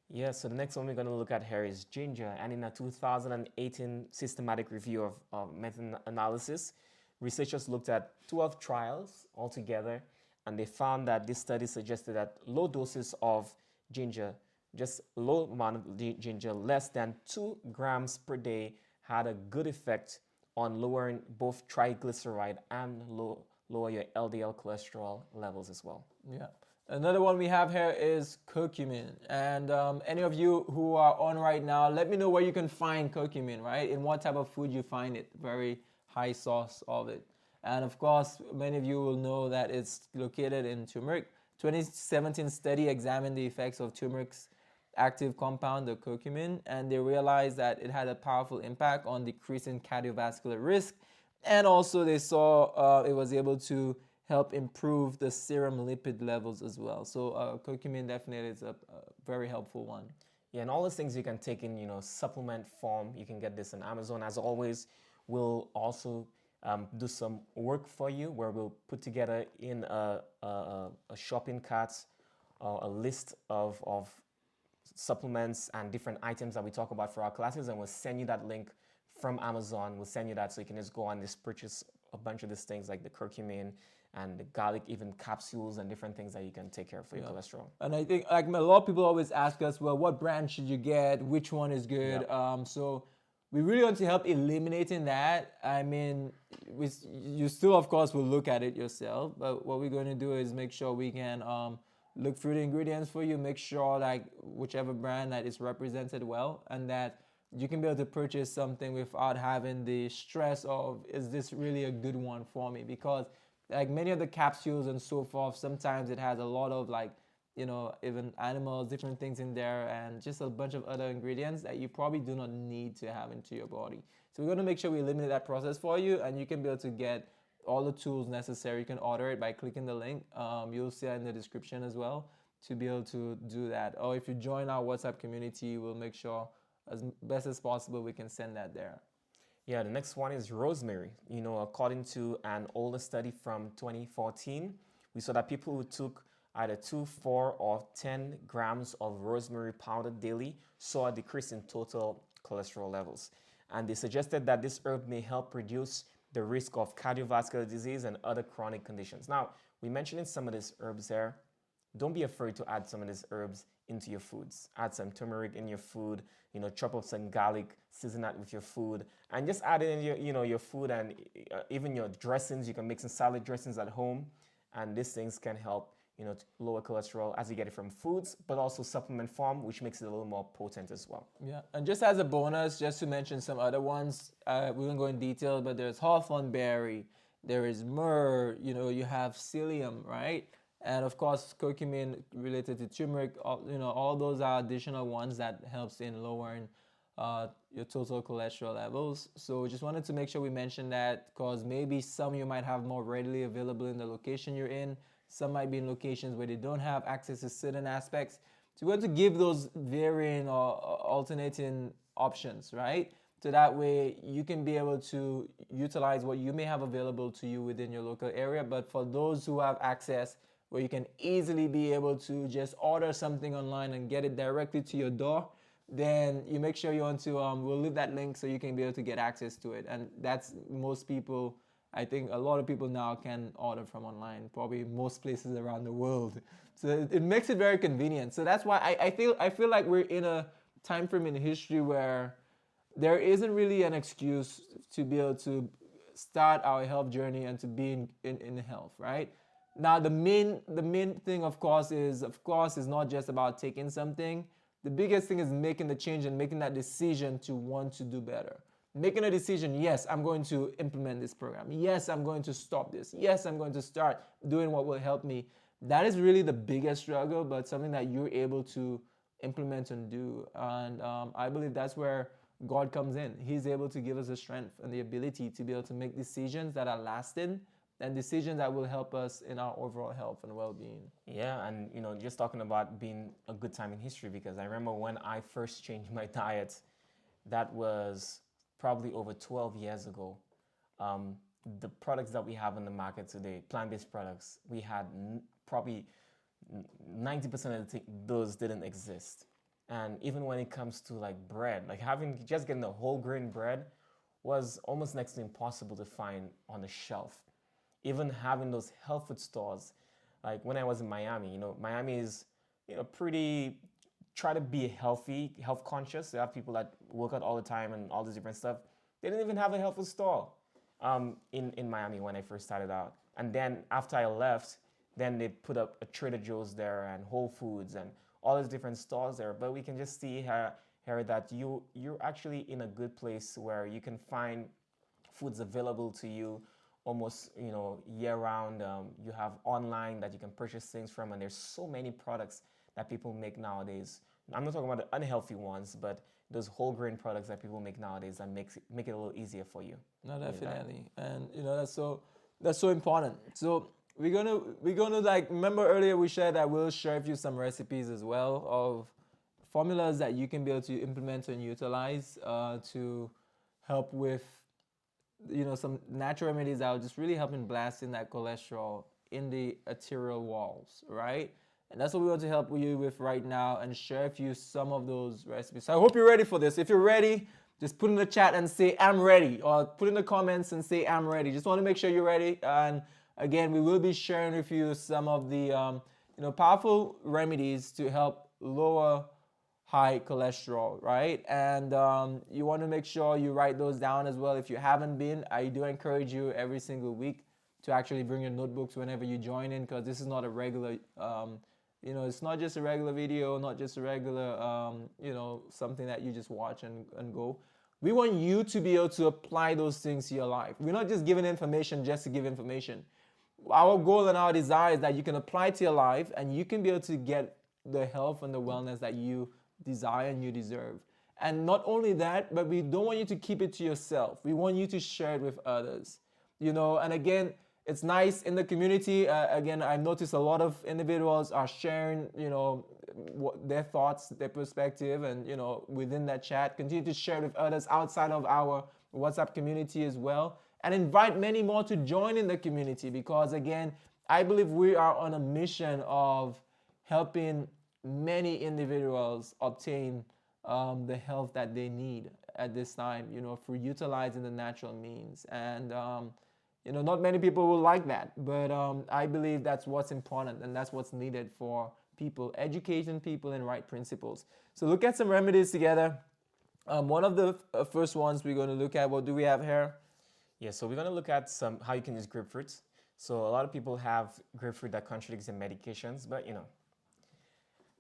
Yeah, so the next one we're going to look at here is ginger. And in a 2018 systematic review of meta-analysis, researchers looked at 12 trials altogether, and they found that this study suggested that low doses of ginger, just low amount of ginger, less than 2 grams per day, had a good effect on lowering both triglyceride and lower your LDL cholesterol levels as well. Yeah. Another one we have here is curcumin. And any of you who are on right now, let me know where you can find curcumin, right? In what type of food you find it. Very high source of it. And of course, many of you will know that it's located in turmeric. 2017 study examined the effects of turmeric's active compound, the curcumin, and they realized that it had a powerful impact on decreasing cardiovascular risk. And also they saw it was able to help improve the serum lipid levels as well. So curcumin definitely is a very helpful one. Yeah, and all those things you can take in, supplement form. You can get this on Amazon. As always, we'll also do some work for you where we'll put together in a shopping cart a list of supplements and different items that we talk about for our classes, and we'll send you that link from Amazon. We'll send you that so you can just go on this purchase a bunch of these things like the curcumin and the garlic, even capsules and different things that you can take care of for your cholesterol. And I think like a lot of people always ask us, well, what brand should you get? Which one is good? So we really want to help eliminating that. I mean, you still, of course, will look at it yourself, but what we're going to do is make sure we can look through the ingredients for you, make sure like whichever brand that is represented well, and that you can be able to purchase something without having the stress of, is this really a good one for me? Because like many of the capsules and so forth, sometimes it has a lot of like, even animals, different things in there, and just a bunch of other ingredients that you probably do not need to have into your body. So we're going to make sure we eliminate that process for you, and you can be able to get all the tools necessary. You can order it by clicking the link. You'll see it in the description as well to be able to do that. Or if you join our WhatsApp community, we'll make sure as best as possible we can send that there. Yeah, the next one is rosemary. According to an older study from 2014, we saw that people who took either 2, 4, or 10 grams of rosemary powder daily saw a decrease in total cholesterol levels. And they suggested that this herb may help reduce the risk of cardiovascular disease and other chronic conditions. Now, we mentioned some of these herbs there. Don't be afraid to add some of these herbs into your foods. Add some turmeric in your food, chop up some garlic, season that with your food, and just add it in your food and even your dressings. You can make some salad dressings at home, and these things can help to lower cholesterol as you get it from foods, but also supplement form, which makes it a little more potent as well. Yeah, and just as a bonus, just to mention some other ones, we won't go in detail, but there's hawthorn berry, there is myrrh, you have psyllium, right? And of course, curcumin related to turmeric, all those are additional ones that helps in lowering your total cholesterol levels. So just wanted to make sure we mention that, because maybe some you might have more readily available in the location you're in. Some might be in locations where they don't have access to certain aspects. So we want to give those varying or alternating options, right? So that way you can be able to utilize what you may have available to you within your local area. But for those who have access, where you can easily be able to just order something online and get it directly to your door, then you make sure you want to, we'll leave that link so you can be able to get access to it. And that's most people, I think a lot of people now can order from online, probably most places around the world. So it makes it very convenient. So that's why I feel like we're in a time frame in history where there isn't really an excuse to be able to start our health journey and to be in health, right? Now the main thing of course is not just about taking something. The biggest thing is making the change and making that decision to want to do better. Making a decision, yes, I'm going to implement this program. Yes, I'm going to stop this. Yes, I'm going to start doing what will help me. That is really the biggest struggle, but something that you're able to implement and do. And I believe that's where God comes in. He's able to give us the strength and the ability to be able to make decisions that are lasting and decisions that will help us in our overall health and well-being. Yeah, and just talking about being a good time in history, because I remember when I first changed my diet, that was probably over 12 years ago. The products that we have in the market today, plant-based products, we had probably 90% of those didn't exist. And even when it comes to like bread, like getting a whole grain bread was almost next to impossible to find on the shelf. Even having those health food stores, like when I was in Miami, Miami is, pretty, try to be health conscious. They have people that work out all the time and all this different stuff. They didn't even have a health food store in Miami when I first started out. And then after I left, then they put up a Trader Joe's there and Whole Foods and all these different stores there. But we can just see here that you're actually in a good place where you can find foods available to you almost year round. You have online that you can purchase things from, and there's so many products that people make nowadays. I'm not talking about the unhealthy ones, but those whole grain products that people make nowadays and make it a little easier for you. No, definitely, and that's so important. So we're gonna like, remember earlier we shared that we'll share with you some recipes as well of formulas that you can be able to implement and utilize to help with some natural remedies that will just really help in blasting that cholesterol in the arterial walls, right? And that's what we want to help you with right now and share with you some of those recipes. So I hope you're ready for this. If you're ready, just put in the chat and say I'm ready, or put in the comments and say I'm ready. Just want to make sure you're ready. And again, we will be sharing with you some of the powerful remedies to help lower high cholesterol, right? And you want to make sure you write those down as well. If you haven't been, I do encourage you every single week to actually bring your notebooks whenever you join in, because this is not a regular it's not just a regular video, not just a regular something that you just watch and go. We want you to be able to apply those things to your life. We're not just giving information just to give information. Our goal and our desire is that you can apply to your life and you can be able to get the health and the wellness that you desire and you deserve. And not only that, but we don't want you to keep it to yourself. We want you to share it with others. And again, it's nice in the community. Again, I've noticed a lot of individuals are sharing, their thoughts, their perspective, and within that chat, continue to share with others outside of our WhatsApp community as well, and invite many more to join in the community, because again, I believe we are on a mission of helping many individuals obtain the health that they need at this time, through utilizing the natural means. And not many people will like that, but I believe that's what's important and that's what's needed for people, educating people in right principles. So look at some remedies together. One of the first ones we're going to look at, what do we have here? Yeah, so we're going to look at how you can use grapefruits. So a lot of people have grapefruit that contradicts their medications, but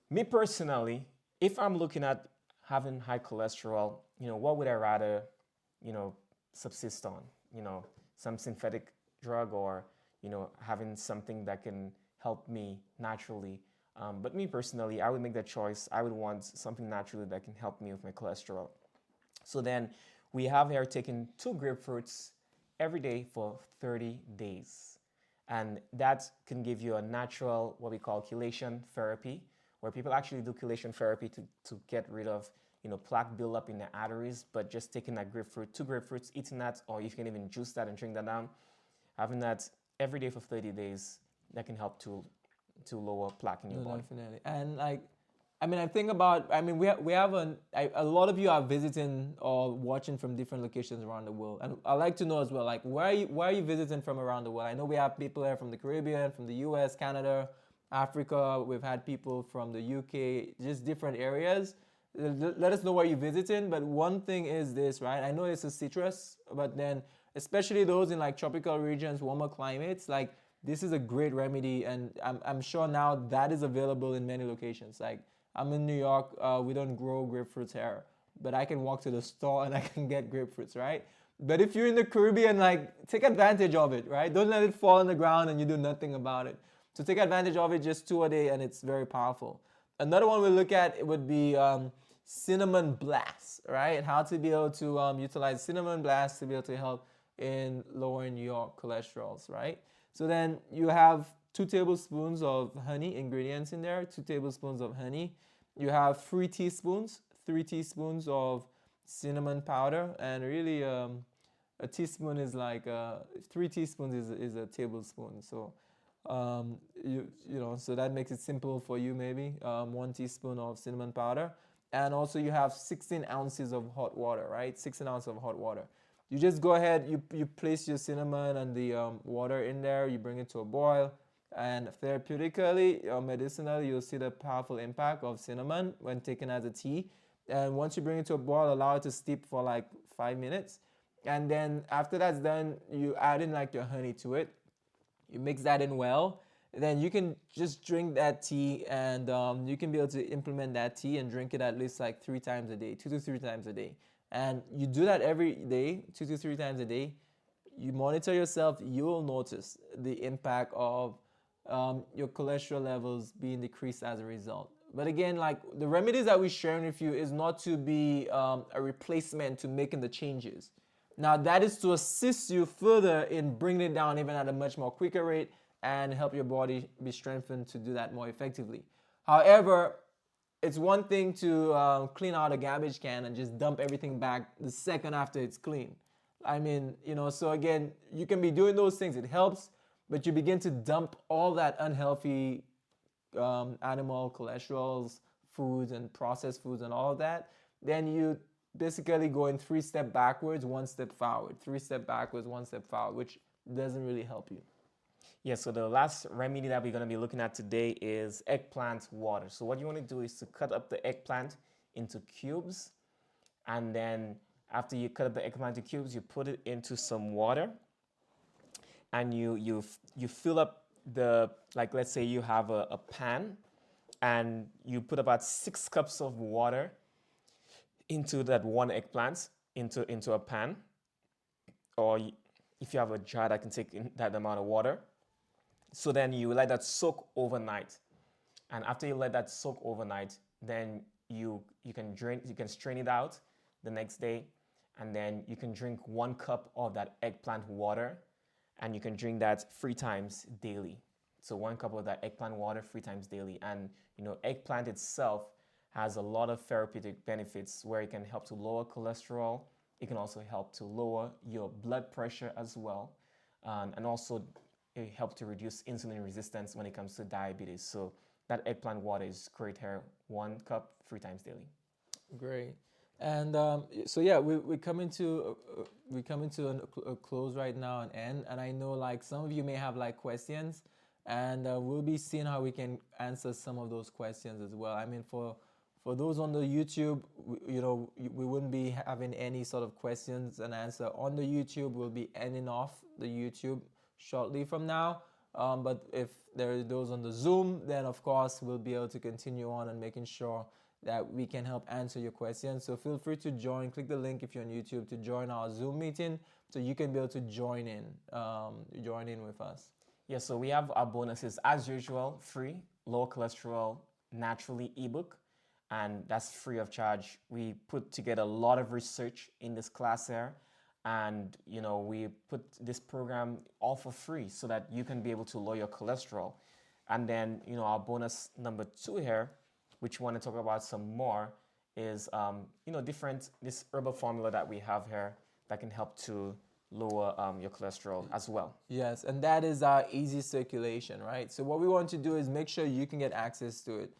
me personally, if I'm looking at having high cholesterol, what would I rather, subsist on? Some synthetic drug, or, having something that can help me naturally. But me personally, I would make that choice. I would want something naturally that can help me with my cholesterol. So then we have here taking 2 grapefruits every day for 30 days. And that can give you a natural, what we call chelation therapy, where people actually do chelation therapy to get rid of plaque buildup in the arteries. But just taking that grapefruit, 2 grapefruits, eating that, or if you can even juice that and drink that down, having that every day for 30 days, that can help to lower plaque in your body. Definitely. And I think about, we have a lot of you are visiting or watching from different locations around the world. And I'd like to know as well, like, where are you visiting from around the world? I know we have people here from the Caribbean, from the US, Canada, Africa. We've had people from the UK, just different areas. Let us know where you're visiting. But one thing is this, right? I know it's a citrus, but then especially those in like tropical regions, warmer climates, like this is a great remedy. And I'm sure now that is available in many locations. Like I'm in New York, we don't grow grapefruits here, but I can walk to the store and I can get grapefruits, right? But if you're in the Caribbean, like take advantage of it, right? Don't let it fall on the ground and you do nothing about it. So take advantage of it, just 2 a day, and it's very powerful. Another one we'll look at, it would be cinnamon blast, right? How to be able to utilize cinnamon blast to be able to help in lowering your cholesterols, right? So then you have 2 tablespoons of honey ingredients in there, 2 tablespoons of honey. You have 3 teaspoons of cinnamon powder, and really a teaspoon is like 3 teaspoons is a tablespoon. So so that makes it simple for you, maybe 1 teaspoon of cinnamon powder. And also you have 16 ounces of hot water, right? 16 ounces of hot water. You just go ahead, you place your cinnamon and the water in there, you bring it to a boil, and therapeutically or medicinally, you'll see the powerful impact of cinnamon when taken as a tea. And once you bring it to a boil, allow it to steep for like 5 minutes. And then after that's done, you add in like your honey to it. You mix that in well. Then you can just drink that tea, and you can be able to implement that tea and drink it at least like 3 times a day, 2 to 3 times a day. And you do that every day, 2 to 3 times a day. You monitor yourself, you will notice the impact of your cholesterol levels being decreased as a result. But again, like the remedies that we're sharing with you is not to be a replacement to making the changes. Now that is to assist you further in bringing it down even at a much more quicker rate and help your body be strengthened to do that more effectively. However, it's one thing to clean out a garbage can and just dump everything back the second after it's clean. So again, you can be doing those things, it helps, but you begin to dump all that unhealthy animal cholesterols, foods and processed foods and all of that, then you basically going 3 steps backwards, 1 step forward, 3 steps backwards, 1 step forward, which doesn't really help you. Yeah, so the last remedy that we're going to be looking at today is eggplant water. So what you want to do is to cut up the eggplant into cubes, and then after you cut up the eggplant into cubes, you put it into some water, and you fill up the, like, let's say you have a pan, and you put about 6 cups of water into that one eggplant, into a pan, or if you have a jar that can take in that amount of water. So then you let that soak overnight, and after you let that soak overnight, then you can strain it out the next day, and then you can drink 1 cup of that eggplant water, and you can drink that 3 times daily. So 1 cup of that eggplant water 3 times daily. And eggplant itself has a lot of therapeutic benefits where it can help to lower cholesterol. It can also help to lower your blood pressure as well, and also it helps to reduce insulin resistance when it comes to diabetes. So that eggplant water is great here. 1 cup 3 times daily. Great. And so yeah, we coming to a close right now, and end. And I know like some of you may have like questions, and we'll be seeing how we can answer some of those questions as well. I mean, for those on the YouTube, we wouldn't be having any sort of questions and answer on the YouTube. We'll be ending off the YouTube shortly from now. But if there are those on the Zoom, then of course we'll be able to continue on and making sure that we can help answer your questions. So feel free to join. Click the link if you're on YouTube to join our Zoom meeting, so you can be able to join in with us. Yeah, so we have our bonuses as usual: free low cholesterol naturally ebook, and that's free of charge. We put together a lot of research in this class here, and we put this program all for free so that you can be able to lower your cholesterol. And then our bonus number 2 here, which we want to talk about some more, is this herbal formula that we have here that can help to lower your cholesterol as well. Yes, and that is our Easey circulation, right? So what we want to do is make sure you can get access to it.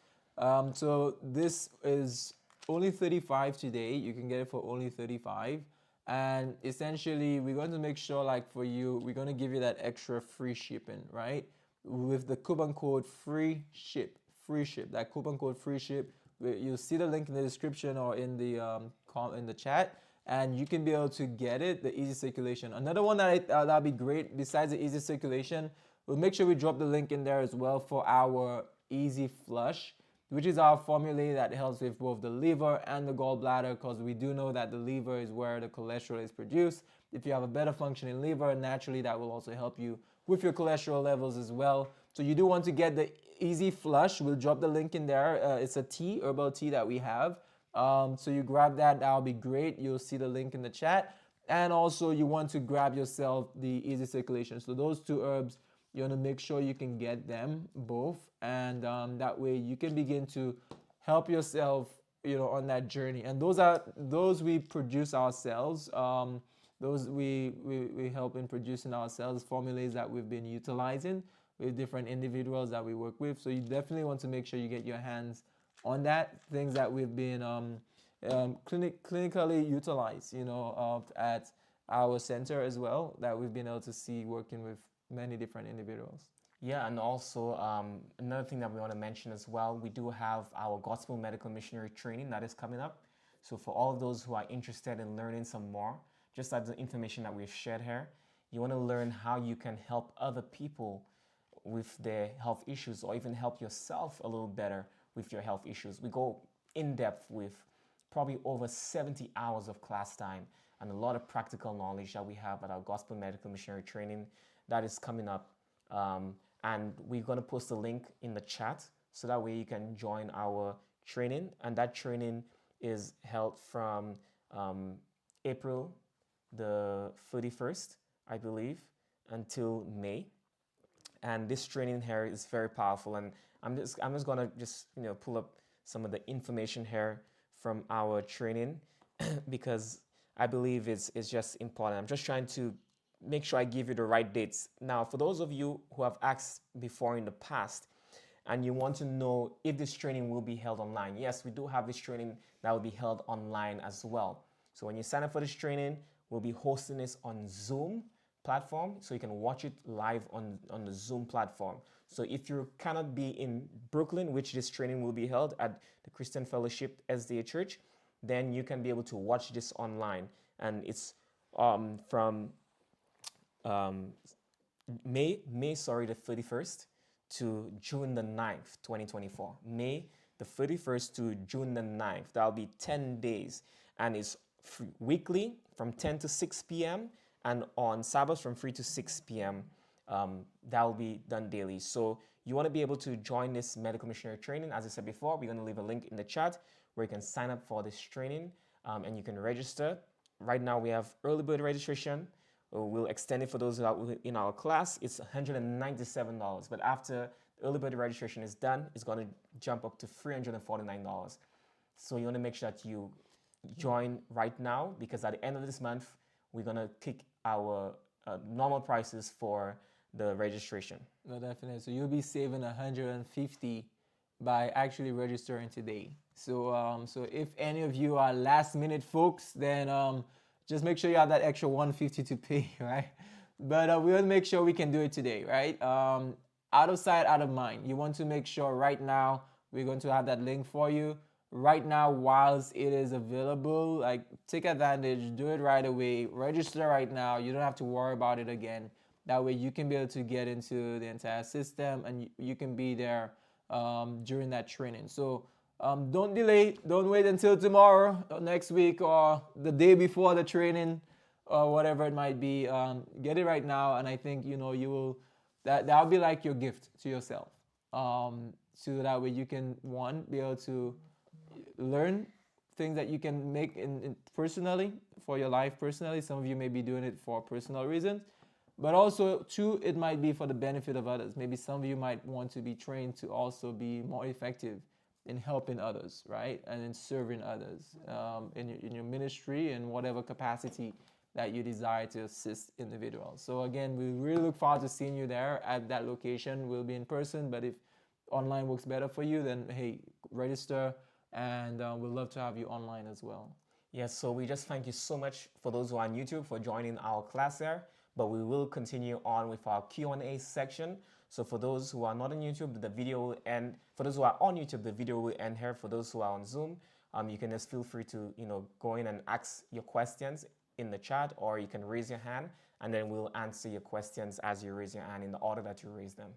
So this is only $35 today. You can get it for only $35. And essentially, we're going to make sure, like for you, we're going to give you that extra free shipping, right? With the coupon code free ship. That coupon code free ship. You'll see the link in the description or in the chat, and you can be able to get it. The Easey circulation. Another one that'd be great besides the Easey circulation. We'll make sure we drop the link in there as well for our Easey flush, which is our formula that helps with both the liver and the gallbladder, because we do know that the liver is where the cholesterol is produced. If you have a better functioning liver, naturally that will also help you with your cholesterol levels as well. So you do want to get the Easey flush. We'll drop the link in there. It's a tea, herbal tea that we have. So you grab that, that'll be great. You'll see the link in the chat. And also you want to grab yourself the Easey circulation. So those 2 herbs, you want to make sure you can get them both, and that way you can begin to help yourself, on that journey. And those we produce ourselves. Those we help in producing ourselves, formulas that we've been utilizing with different individuals that we work with. So you definitely want to make sure you get your hands on that, things that we've been clinically utilized, at our center as well, that we've been able to see working with many different individuals. Yeah, and also another thing that we want to mention as well, we do have our Gospel Medical Missionary training that is coming up. So for all of those who are interested in learning some more, just like the information that we've shared here, you want to learn how you can help other people with their health issues, or even help yourself a little better with your health issues. We go in depth with probably over 70 hours of class time and a lot of practical knowledge that we have at our Gospel Medical Missionary training that is coming up. And we're going to post a link in the chat so that way you can join our training. And that training is held from April the 31st, I believe, until May. And this training here is very powerful. And I'm just going to pull up some of the information here from our training because I believe it's just important. I'm just trying to make sure I give you the right dates. Now, for those of you who have asked before in the past and you want to know if this training will be held online, yes, we do have this training that will be held online as well. So when you sign up for this training, we'll be hosting this on Zoom platform, so you can watch it live on the Zoom platform. So if you cannot be in Brooklyn, which this training will be held at the Christian Fellowship SDA Church, then you can be able to watch this online. And it's from um, May the 31st to June the 9th, 2024. May the 31st to June the 9th. That'll be 10 days. And it's weekly from 10 to 6 p.m. and on Sabbath from 3 to 6 p.m. That will be done daily. So you want to be able to join this medical missionary training. As I said before, we're going to leave a link in the chat where you can sign up for this training and you can register. Right now we have early bird registration. We'll extend it for those who are in our class. It's $197. But after the early bird registration is done, it's going to jump up to $349. So you want to make sure that you join right now, because at the end of this month, we're going to kick our normal prices for the registration. No, definitely. So you'll be saving $150 by actually registering today. So so if any of you are last minute folks, then just make sure you have that extra $150 to pay, right? But we want to make sure we can do it today, right? Out of sight, out of mind. You want to make sure right now, we're going to have that link for you. Right now, whilst it is available, like take advantage, do it right away, register right now. You don't have to worry about it again. That way you can be able to get into the entire system and you can be there during that training. So don't delay, don't wait until tomorrow, or next week, or the day before the training, or whatever it might be. Get it right now, and I think you will. That'll be like your gift to yourself. So that way you can be able to learn things that you can make in personally for your life personally. Some of you may be doing it for personal reasons, but also two, it might be for the benefit of others. Maybe some of you might want to be trained to also be more effective in helping others, right? And in serving others in your ministry and whatever capacity that you desire to assist individuals. So again, we really look forward to seeing you there at that location. We'll be in person, but if online works better for you, then hey, register, and we'd love to have you online as well. Yes, so we just thank you so much for those who are on YouTube for joining our class there, but we will continue on with our Q&A section. So for those who are not on YouTube, the video will end. For those who are on YouTube, the video will end here. For those who are on Zoom, you can just feel free to go in and ask your questions in the chat, or you can raise your hand, and then we'll answer your questions as you raise your hand in the order that you raise them.